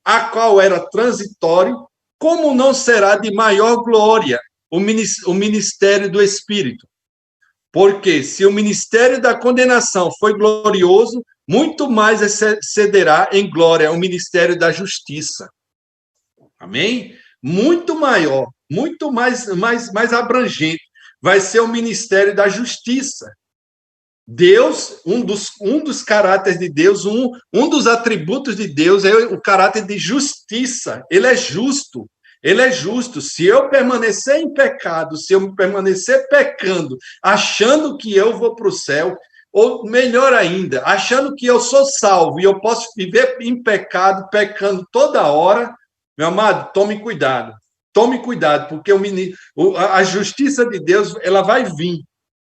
[SPEAKER 1] a qual era transitório, como não será de maior glória o ministério do Espírito? Porque se o ministério da condenação foi glorioso, muito mais excederá em glória o ministério da justiça. Amém? Muito maior, muito mais abrangente vai ser o ministério da justiça. Deus, um dos caráteres de Deus, um dos atributos de Deus é o caráter de justiça. Ele é justo. Ele é justo. Se eu permanecer em pecado, se eu permanecer pecando, achando que eu vou para o céu, ou melhor ainda, achando que eu sou salvo e eu posso viver em pecado, pecando toda hora, meu amado, tome cuidado. Tome cuidado, porque a justiça de Deus, ela vai vir.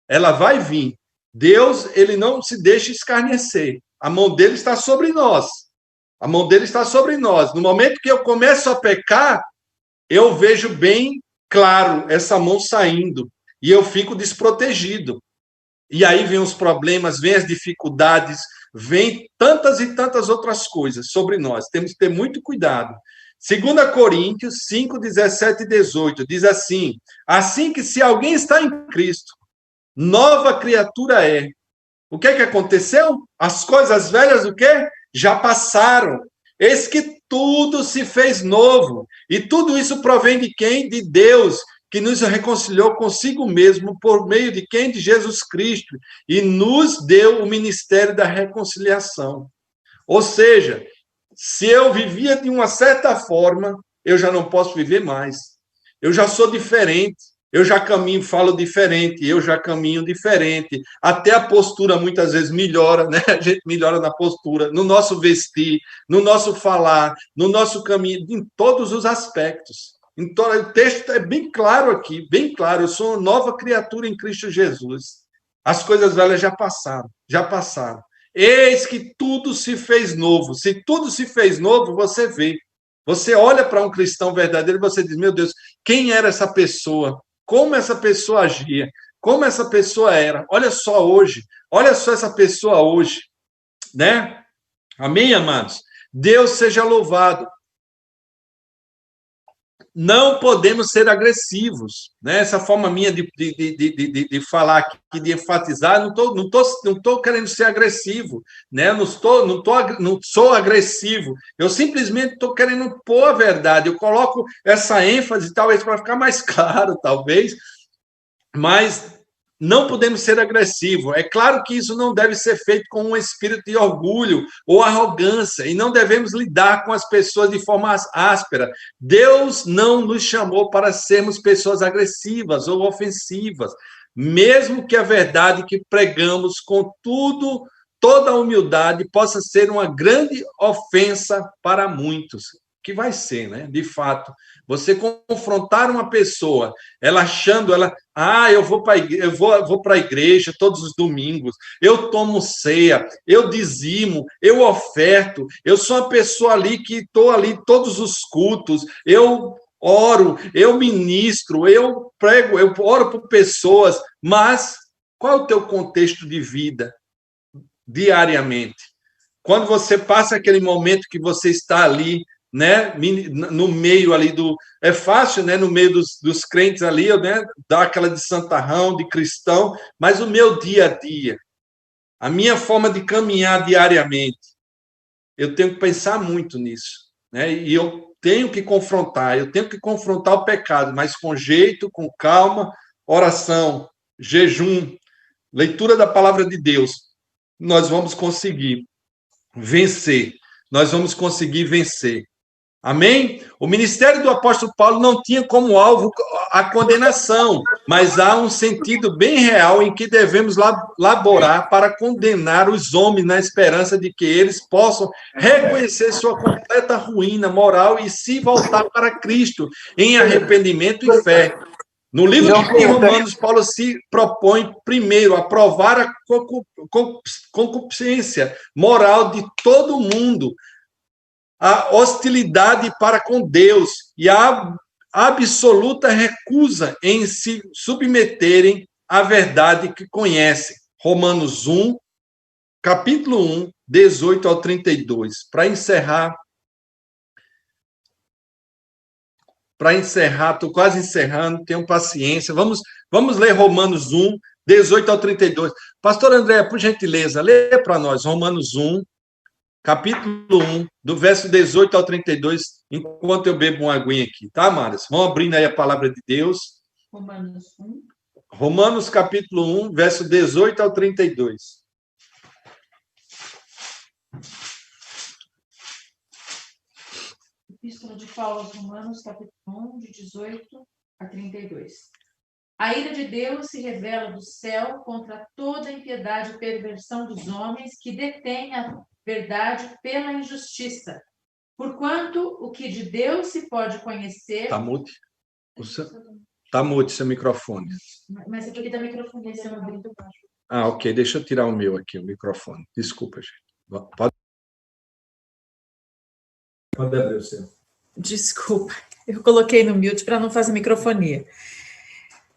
[SPEAKER 1] Ela vai vir. Deus, ele não se deixa escarnecer. A mão dele está sobre nós. A mão dele está sobre nós. No momento que eu começo a pecar, eu vejo bem claro essa mão saindo e eu fico desprotegido. E aí vem os problemas, vem as dificuldades, vem tantas e tantas outras coisas sobre nós. Temos que ter muito cuidado. 2 Coríntios 5, 17 e 18 diz assim: assim que se alguém está em Cristo, nova criatura é. O que é que aconteceu? As coisas velhas, o quê? Já passaram. Eis que tudo se fez novo. E tudo isso provém de quem? De Deus, que nos reconciliou consigo mesmo por meio de quem? De Jesus Cristo. E nos deu o ministério da reconciliação. Ou seja, se eu vivia de uma certa forma, eu já não posso viver mais. Eu já sou diferente. Eu já caminho, falo diferente, eu já caminho diferente. Até a postura muitas vezes melhora, né? A gente melhora na postura, no nosso vestir, no nosso falar, no nosso caminho, em todos os aspectos. Então, o texto é bem claro aqui, bem claro. Eu sou uma nova criatura em Cristo Jesus. As coisas velhas já passaram, já passaram. Eis que tudo se fez novo. Se tudo se fez novo, você vê. Você olha para um cristão verdadeiro e você diz: meu Deus, quem era essa pessoa? Como essa pessoa agia, como essa pessoa era. Olha só hoje, olha só essa pessoa hoje, né? Amém, amados? Deus seja louvado. Não podemos ser agressivos, né? Essa forma minha de falar aqui, de enfatizar, não tô querendo ser agressivo, né? Não sou agressivo. Eu simplesmente estou querendo pôr a verdade. Eu coloco essa ênfase, talvez para ficar mais claro, talvez, mas não podemos ser agressivos. É claro que isso não deve ser feito com um espírito de orgulho ou arrogância, e não devemos lidar com as pessoas de forma áspera. Deus não nos chamou para sermos pessoas agressivas ou ofensivas, mesmo que a verdade que pregamos com tudo, toda a humildade, possa ser uma grande ofensa para muitos, que vai ser, né? De fato. Você confrontar uma pessoa, ela achando, eu vou para a igreja todos os domingos, eu tomo ceia, eu dizimo, eu oferto, eu sou uma pessoa ali que estou ali todos os cultos, eu oro, eu ministro, eu prego, eu oro por pessoas, mas qual é o teu contexto de vida diariamente? Quando você passa aquele momento que você está ali, né, no meio ali do... É fácil, né, no meio dos crentes ali, né, dar aquela de santarrão, de cristão, mas o meu dia a dia, a minha forma de caminhar diariamente, eu tenho que pensar muito nisso, né, e eu tenho que confrontar o pecado, mas com jeito, com calma, oração, jejum, leitura da palavra de Deus, nós vamos conseguir vencer. Nós vamos conseguir vencer. Amém? O ministério do apóstolo Paulo não tinha como alvo a condenação, mas há um sentido bem real em que devemos laborar para condenar os homens na esperança de que eles possam reconhecer sua completa ruína moral e se voltar para Cristo em arrependimento e fé. No livro de Romanos, Paulo se propõe, primeiro, a provar a concupiscência moral de todo mundo, a hostilidade para com Deus e a absoluta recusa em se submeterem à verdade que conhecem. Romanos 1, capítulo 1, 18 ao 32. Para encerrar, estou quase encerrando, tenham paciência. Vamos ler Romanos 1, 18 ao 32. Pastor André, por gentileza, lê para nós Romanos 1, capítulo 1, do verso 18 ao 32, enquanto eu bebo uma aguinha aqui, tá, Maris? Vão abrindo aí a palavra de Deus.
[SPEAKER 2] Romanos 1.
[SPEAKER 1] Romanos, capítulo 1, verso 18 ao 32.
[SPEAKER 2] Epístola de Paulo aos Romanos, capítulo 1, de 18 a 32. A ira de Deus se revela do céu contra toda a impiedade e perversão dos homens que detêm a verdade pela injustiça. Porquanto o que de Deus se pode conhecer...
[SPEAKER 1] Está mudo? Está mudo seu microfone.
[SPEAKER 2] Mas aqui está microfone, esse é uma muito baixo.
[SPEAKER 1] Ok, deixa eu tirar o meu aqui, o microfone. Desculpa, gente. Pode Pode abrir o seu.
[SPEAKER 2] Desculpa, eu coloquei no mute para não fazer microfonia.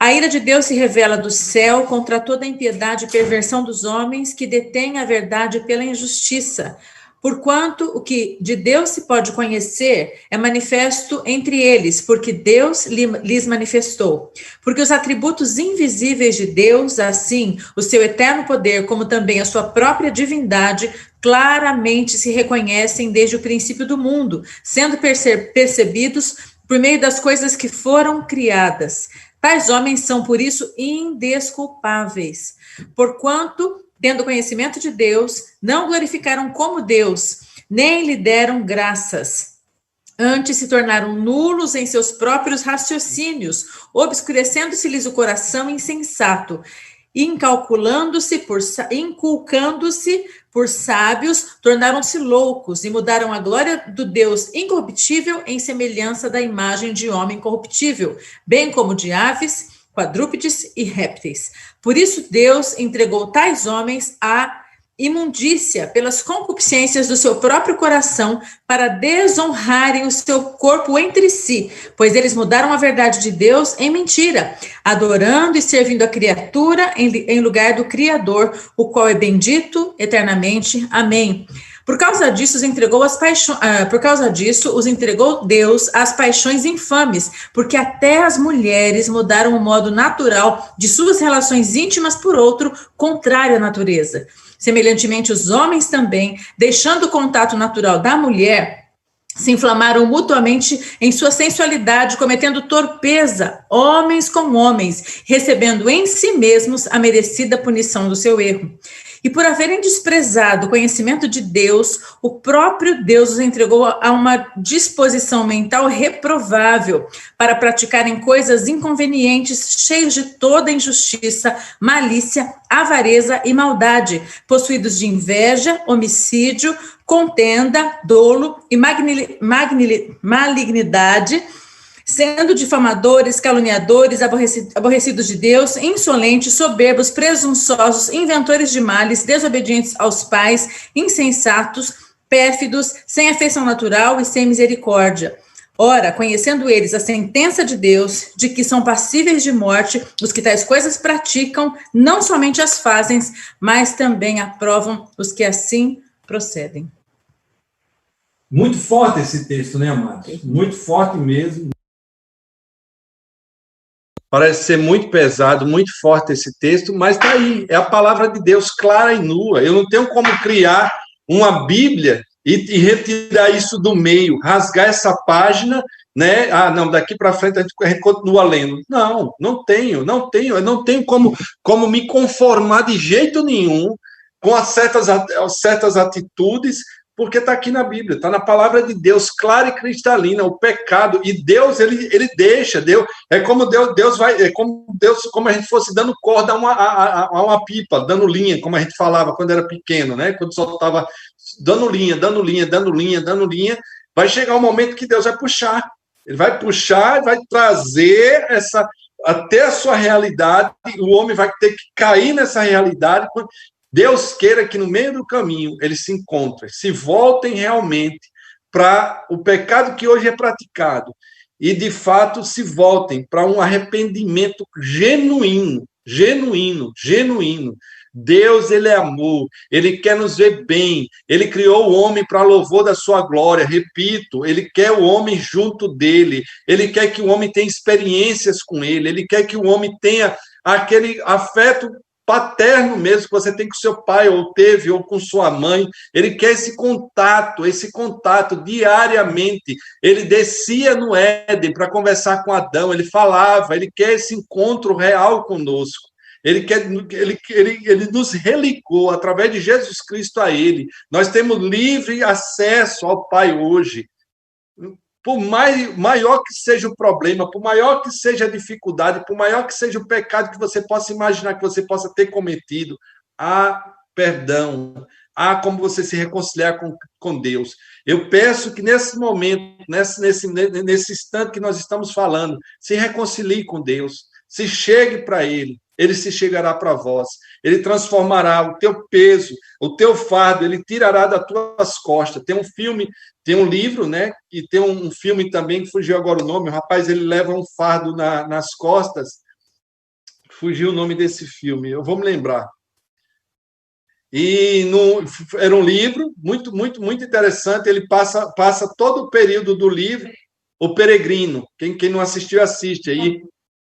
[SPEAKER 2] A ira de Deus se revela do céu contra toda a impiedade e perversão dos homens que detêm a verdade pela injustiça, porquanto o que de Deus se pode conhecer é manifesto entre eles, porque Deus lhes manifestou. Porque os atributos invisíveis de Deus, assim, o seu eterno poder, como também a sua própria divindade, claramente se reconhecem desde o princípio do mundo, sendo percebidos por meio das coisas que foram criadas. Tais homens são, por isso, indesculpáveis, porquanto, tendo conhecimento de Deus, não glorificaram como Deus, nem lhe deram graças. Antes se tornaram nulos em seus próprios raciocínios, obscurecendo-se-lhes o coração insensato, inculcando-se por sábios, tornaram-se loucos e mudaram a glória do Deus incorruptível em semelhança da imagem de homem corruptível, bem como de aves, quadrúpedes e répteis. Por isso Deus entregou tais homens à imundícia pelas concupiscências do seu próprio coração para desonrarem o seu corpo entre si, pois eles mudaram a verdade de Deus em mentira, adorando e servindo a criatura em lugar do Criador, o qual é bendito eternamente. Amém. Por causa disso, os entregou Deus às paixões infames, porque até as mulheres mudaram o modo natural de suas relações íntimas por outro, contrário à natureza. Semelhantemente, os homens também, deixando o contato natural da mulher, se inflamaram mutuamente em sua sensualidade, cometendo torpeza, homens com homens, recebendo em si mesmos a merecida punição do seu erro. E por haverem desprezado o conhecimento de Deus, o próprio Deus os entregou a uma disposição mental reprovável para praticarem coisas inconvenientes, cheios de toda injustiça, malícia, avareza e maldade, possuídos de inveja, homicídio, contenda, dolo e malignidade, sendo difamadores, caluniadores, aborrecidos de Deus, insolentes, soberbos, presunçosos, inventores de males, desobedientes aos pais, insensatos, pérfidos, sem afeição natural e sem misericórdia. Ora, conhecendo eles a sentença de Deus, de que são passíveis de morte, os que tais coisas praticam, não somente as fazem, mas também aprovam os que assim procedem.
[SPEAKER 1] Muito forte esse texto, né, amados? Muito forte mesmo. Parece ser muito pesado, muito forte esse texto, mas está aí, é a palavra de Deus clara e nua. Eu não tenho como criar uma Bíblia e retirar isso do meio, rasgar essa página, né? Ah, não, daqui para frente a gente continua lendo. Não, não tenho, eu não tenho como me conformar de jeito nenhum com as certas atitudes, porque está aqui na Bíblia, está na palavra de Deus, clara e cristalina, o pecado, e Deus, ele deixa, Deus, é como Deus vai, como a gente fosse dando corda a uma pipa, dando linha, como a gente falava quando era pequeno, né? Quando só estava dando linha, vai chegar um momento que Deus vai puxar, ele vai puxar e vai trazer até a sua realidade, o homem vai ter que cair nessa realidade. Deus queira que no meio do caminho eles se encontrem, se voltem realmente para o pecado que hoje é praticado e, de fato, se voltem para um arrependimento genuíno. Deus, ele é amor, ele quer nos ver bem, ele criou o homem para louvor da sua glória, repito, ele quer o homem junto dele, ele quer que o homem tenha experiências com ele quer que o homem tenha aquele afeto paterno mesmo, que você tem com seu pai, ou teve, ou com sua mãe. Ele quer esse contato diariamente. Ele descia no Éden para conversar com Adão, ele falava, ele quer esse encontro real conosco. Ele nos religou através de Jesus Cristo a ele. Nós temos livre acesso ao Pai hoje. Por maior que seja o problema, por maior que seja a dificuldade, por maior que seja o pecado que você possa imaginar que você possa ter cometido, há perdão, há como você se reconciliar com Deus. Eu peço que nesse momento, nesse instante que nós estamos falando, se reconcilie com Deus, se chegue para Ele, ele se chegará para vós. Ele transformará o teu peso, o teu fardo, ele tirará das tuas costas. Tem um filme, tem um livro, né? E tem um filme também, que fugiu agora o nome, o rapaz, ele leva um fardo nas costas. Fugiu o nome desse filme, eu vou me lembrar. E era um livro muito, muito, muito interessante. Ele passa todo o período do livro, O Peregrino. Quem não assistiu, assiste. Aí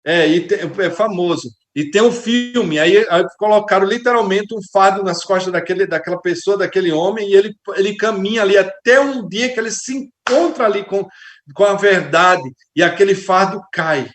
[SPEAKER 1] é famoso. E tem um filme, aí colocaram literalmente um fardo nas costas daquela pessoa, daquele homem, e ele caminha ali até um dia que ele se encontra ali com a verdade, e aquele fardo cai.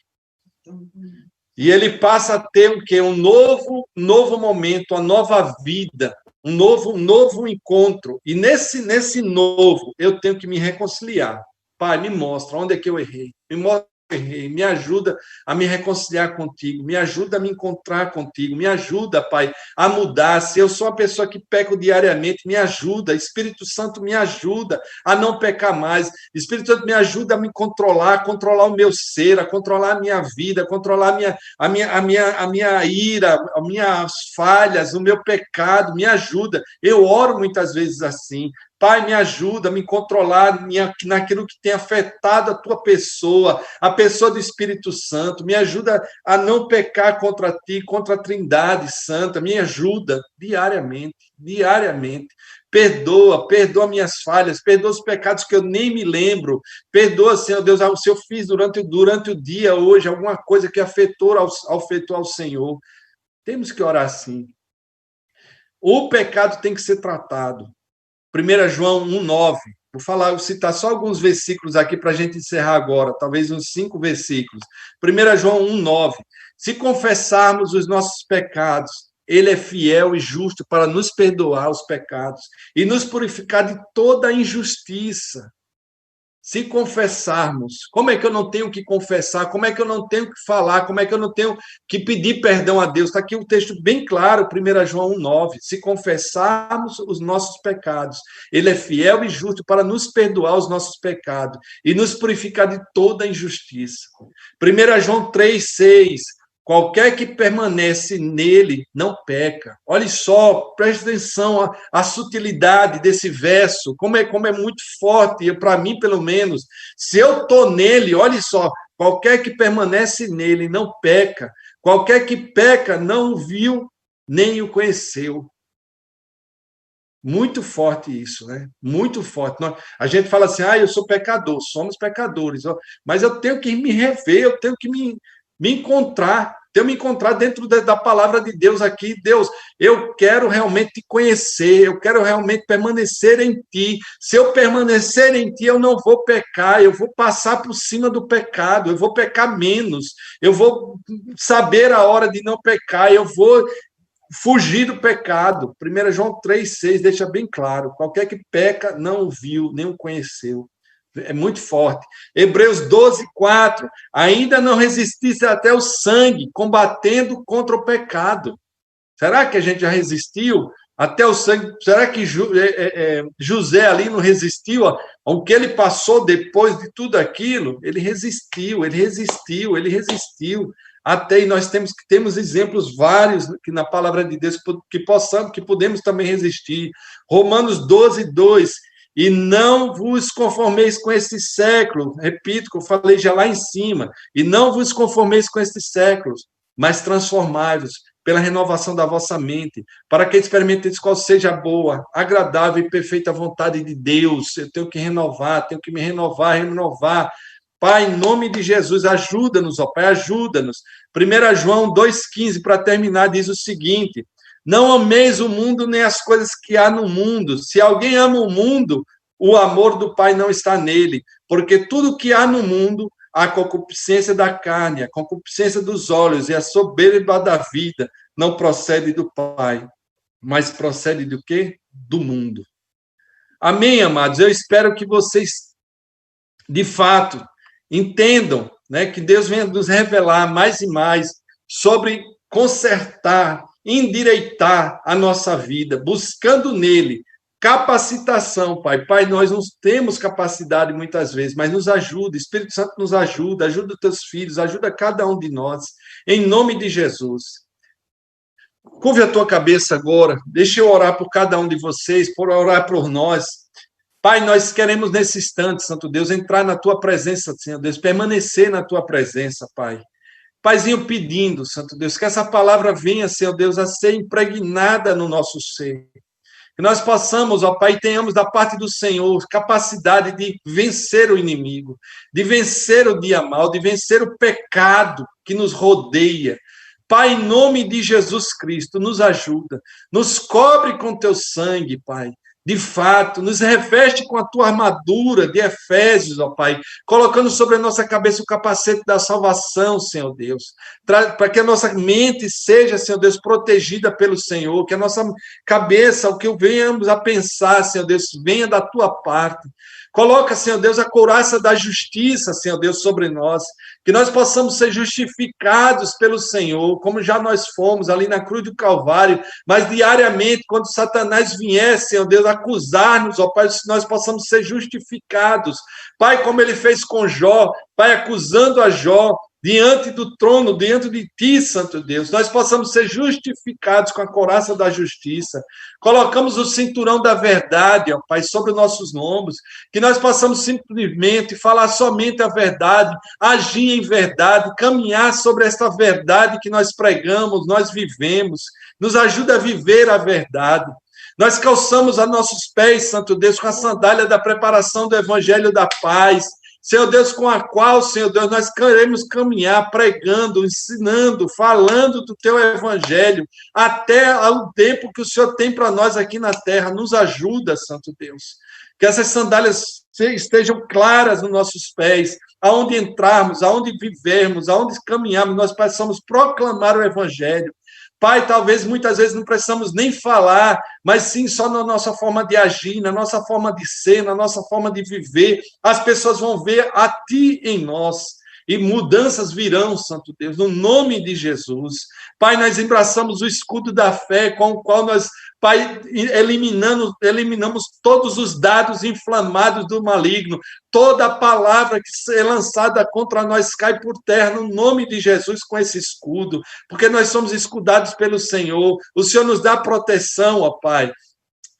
[SPEAKER 1] E ele passa a ter o quê? Um novo momento, uma nova vida, um novo encontro. E nesse novo, eu tenho que me reconciliar. Pai, me mostra onde é que eu errei. Me mostra onde eu errei. Me ajuda a me reconciliar contigo. Me ajuda a me encontrar contigo. Me ajuda, Pai, a mudar. Se eu sou uma pessoa que peco diariamente, me ajuda. Espírito Santo, me ajuda a não pecar mais. Espírito Santo, me ajuda a me controlar o meu ser, a controlar a minha vida, a controlar a minha ira, as minhas falhas, o meu pecado. Me ajuda. Eu oro muitas vezes assim. Pai, me ajuda a me controlar naquilo que tem afetado a tua pessoa, a pessoa do Espírito Santo. Me ajuda a não pecar contra ti, contra a Trindade Santa. Me ajuda diariamente. Perdoa minhas falhas, perdoa os pecados que eu nem me lembro. Perdoa, Senhor Deus, se eu fiz durante o dia hoje alguma coisa que afetou ao Senhor. Temos que orar assim. O pecado tem que ser tratado. 1 João 1,9. Vou citar só alguns versículos aqui para a gente encerrar agora, talvez uns 5 versículos. 1 João 1,9. Se confessarmos os nossos pecados, ele é fiel e justo para nos perdoar os pecados e nos purificar de toda a injustiça. Se confessarmos, como é que eu não tenho que confessar? Como é que eu não tenho que falar? Como é que eu não tenho que pedir perdão a Deus? Está aqui um texto bem claro, 1 João 1,9. Se confessarmos os nossos pecados, ele é fiel e justo para nos perdoar os nossos pecados e nos purificar de toda injustiça. 1 João 3,6. Qualquer que permanece nele não peca. Olha só, preste atenção à sutilidade desse verso, como é muito forte, para mim, pelo menos. Se eu estou nele, olha só, qualquer que permanece nele não peca. Qualquer que peca não o viu, nem o conheceu. Muito forte isso, né? Muito forte. A gente fala assim, eu sou pecador, somos pecadores, mas eu tenho que me rever, eu tenho que me encontrar, dentro da palavra de Deus aqui. Deus, eu quero realmente te conhecer, eu quero realmente permanecer em ti. Se eu permanecer em ti, eu não vou pecar, eu vou passar por cima do pecado, eu vou pecar menos, eu vou saber a hora de não pecar, eu vou fugir do pecado. 1 João 3,6 deixa bem claro, qualquer que peca não o viu, nem o conheceu. É muito forte. Hebreus 12,4. Ainda não resistisse até o sangue, combatendo contra o pecado. Será que a gente já resistiu até o sangue? Será que José ali não resistiu ao que ele passou depois de tudo aquilo? Ele resistiu. Até, e nós temos exemplos vários que na palavra de Deus que podemos também resistir. Romanos 12,2. E não vos conformeis com este século. Repito, que eu falei já lá em cima. E não vos conformeis com estes séculos, mas transformai-vos pela renovação da vossa mente, para que experimenteis qual seja a boa, agradável e perfeita vontade de Deus. Eu tenho que me renovar. Pai, em nome de Jesus, ajuda-nos, ó Pai, ajuda-nos. 1 João 2,15, para terminar, diz o seguinte: não ameis o mundo nem as coisas que há no mundo. Se alguém ama o mundo, o amor do Pai não está nele. Porque tudo que há no mundo, a concupiscência da carne, a concupiscência dos olhos e a soberba da vida, não procede do Pai, mas procede do quê? Do mundo. Amém, amados? Eu espero que vocês, de fato, entendam, né, que Deus venha nos revelar mais e mais sobre consertar, endireitar a nossa vida, buscando nele capacitação, Pai. Pai, nós não temos capacidade muitas vezes, mas nos ajuda, Espírito Santo nos ajuda, ajuda os teus filhos, ajuda cada um de nós, em nome de Jesus. Curve a tua cabeça agora. Deixa eu orar por cada um de vocês, por orar por nós. Pai, nós queremos nesse instante, Santo Deus, entrar na tua presença, Senhor Deus, permanecer na tua presença, Pai. Paizinho, pedindo, Santo Deus, que essa palavra venha, Senhor Deus, a ser impregnada no nosso ser. Que nós possamos, ó Pai, tenhamos da parte do Senhor capacidade de vencer o inimigo, de vencer o dia mal, de vencer o pecado que nos rodeia. Pai, em nome de Jesus Cristo, nos ajuda, nos cobre com teu sangue, Pai. De fato, nos reveste com a tua armadura de Efésios, ó Pai, colocando sobre a nossa cabeça o capacete da salvação, Senhor Deus, para que a nossa mente seja, Senhor Deus, protegida pelo Senhor, que a nossa cabeça, o que venhamos a pensar, Senhor Deus, venha da tua parte. Coloca, Senhor Deus, a couraça da justiça, Senhor Deus, sobre nós, que nós possamos ser justificados pelo Senhor, como já nós fomos ali na cruz do Calvário, mas diariamente, quando Satanás vier, Senhor Deus, acusar-nos, ó Pai, nós possamos ser justificados. Pai, como ele fez com Jó, Pai, acusando a Jó, diante do trono, diante de ti, Santo Deus, nós possamos ser justificados com a couraça da justiça. Colocamos o cinturão da verdade, ó Pai, sobre os nossos lombos, que nós possamos simplesmente falar somente a verdade, agir em verdade, caminhar sobre essa verdade que nós pregamos, nós vivemos. Nos ajuda a viver a verdade. Nós calçamos a nossos pés, Santo Deus, com a sandália da preparação do Evangelho da Paz, Senhor Deus, com a qual, Senhor Deus, nós queremos caminhar pregando, ensinando, falando do teu evangelho, até o tempo que o Senhor tem para nós aqui na terra. Nos ajuda, Santo Deus. Que essas sandálias estejam claras nos nossos pés, aonde entrarmos, aonde vivermos, aonde caminharmos, nós possamos proclamar o evangelho. Pai, talvez muitas vezes não precisamos nem falar, mas sim só na nossa forma de agir, na nossa forma de ser, na nossa forma de viver. As pessoas vão ver a Ti em nós. E mudanças virão, Santo Deus, no nome de Jesus. Pai, nós embraçamos o escudo da fé, com o qual nós, Pai, eliminamos todos os dados inflamados do maligno. Toda palavra que é lançada contra nós cai por terra, no nome de Jesus, com esse escudo, porque nós somos escudados pelo Senhor. O Senhor nos dá proteção, ó Pai.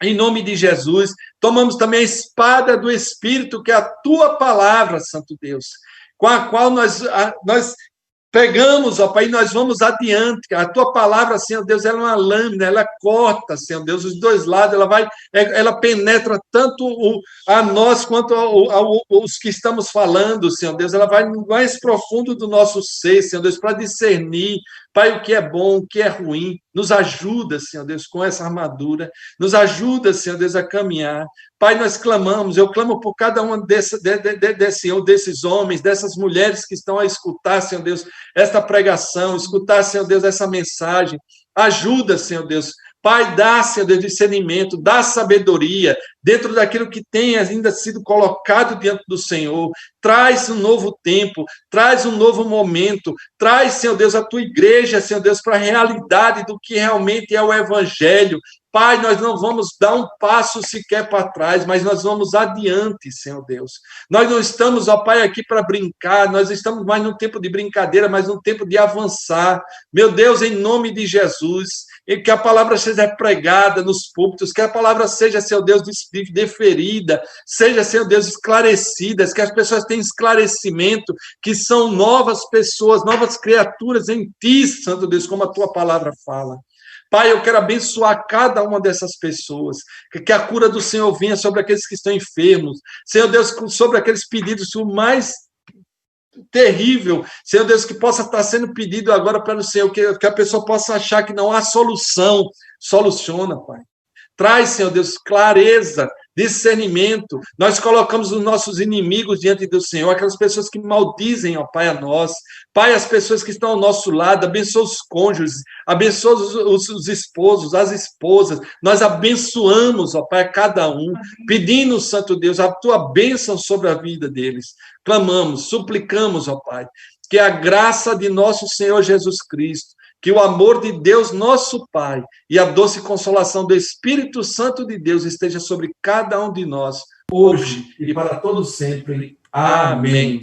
[SPEAKER 1] Em nome de Jesus, tomamos também a espada do Espírito, que é a Tua palavra, Santo Deus, com a qual nós pegamos, ó Pai, e nós vamos adiante. A Tua palavra, Senhor Deus, ela é uma lâmina, ela corta, Senhor Deus, os dois lados, ela penetra tanto a nós quanto aos que estamos falando, Senhor Deus, ela vai mais profundo do nosso ser, Senhor Deus, para discernir, Pai, o que é bom, o que é ruim. Nos ajuda, Senhor Deus, com essa armadura. Nos ajuda, Senhor Deus, a caminhar. Pai, nós clamamos, eu clamo por cada um desses homens, dessas mulheres que estão a escutar, Senhor Deus, esta pregação, escutar, Senhor Deus, essa mensagem. Ajuda, Senhor Deus. Pai, dá, Senhor Deus, discernimento, dá sabedoria dentro daquilo que tem ainda sido colocado diante do Senhor. Traz um novo tempo, traz um novo momento, traz, Senhor Deus, a tua igreja, Senhor Deus, para a realidade do que realmente é o Evangelho. Pai, nós não vamos dar um passo sequer para trás, mas nós vamos adiante, Senhor Deus. Nós não estamos, ó Pai, aqui para brincar, nós estamos mais num tempo de brincadeira, mas num tempo de avançar. Meu Deus, em nome de Jesus, e que a palavra seja pregada nos púlpitos, que a palavra seja, Senhor Deus, deferida, seja, Senhor Deus, esclarecida, que as pessoas tenham esclarecimento, que são novas pessoas, novas criaturas em Ti, Santo Deus, como a Tua palavra fala. Pai, eu quero abençoar cada uma dessas pessoas, que a cura do Senhor venha sobre aqueles que estão enfermos, Senhor Deus, sobre aqueles pedidos, o mais terrível, Senhor Deus, que possa estar sendo pedido agora pelo Senhor, que a pessoa possa achar que não há solução. Soluciona, Pai. Traz, Senhor Deus, clareza, discernimento. Nós colocamos os nossos inimigos diante do Senhor, aquelas pessoas que maldizem, ó Pai, a nós. Pai, as pessoas que estão ao nosso lado, abençoa os cônjuges, abençoa os esposos, as esposas. Nós abençoamos, ó Pai, a cada um, pedindo, Santo Deus, a Tua bênção sobre a vida deles. Clamamos, suplicamos, ó Pai, que a graça de nosso Senhor Jesus Cristo, que o amor de Deus, nosso Pai, e a doce consolação do Espírito Santo de Deus esteja sobre cada um de nós, hoje e para todo sempre. Amém.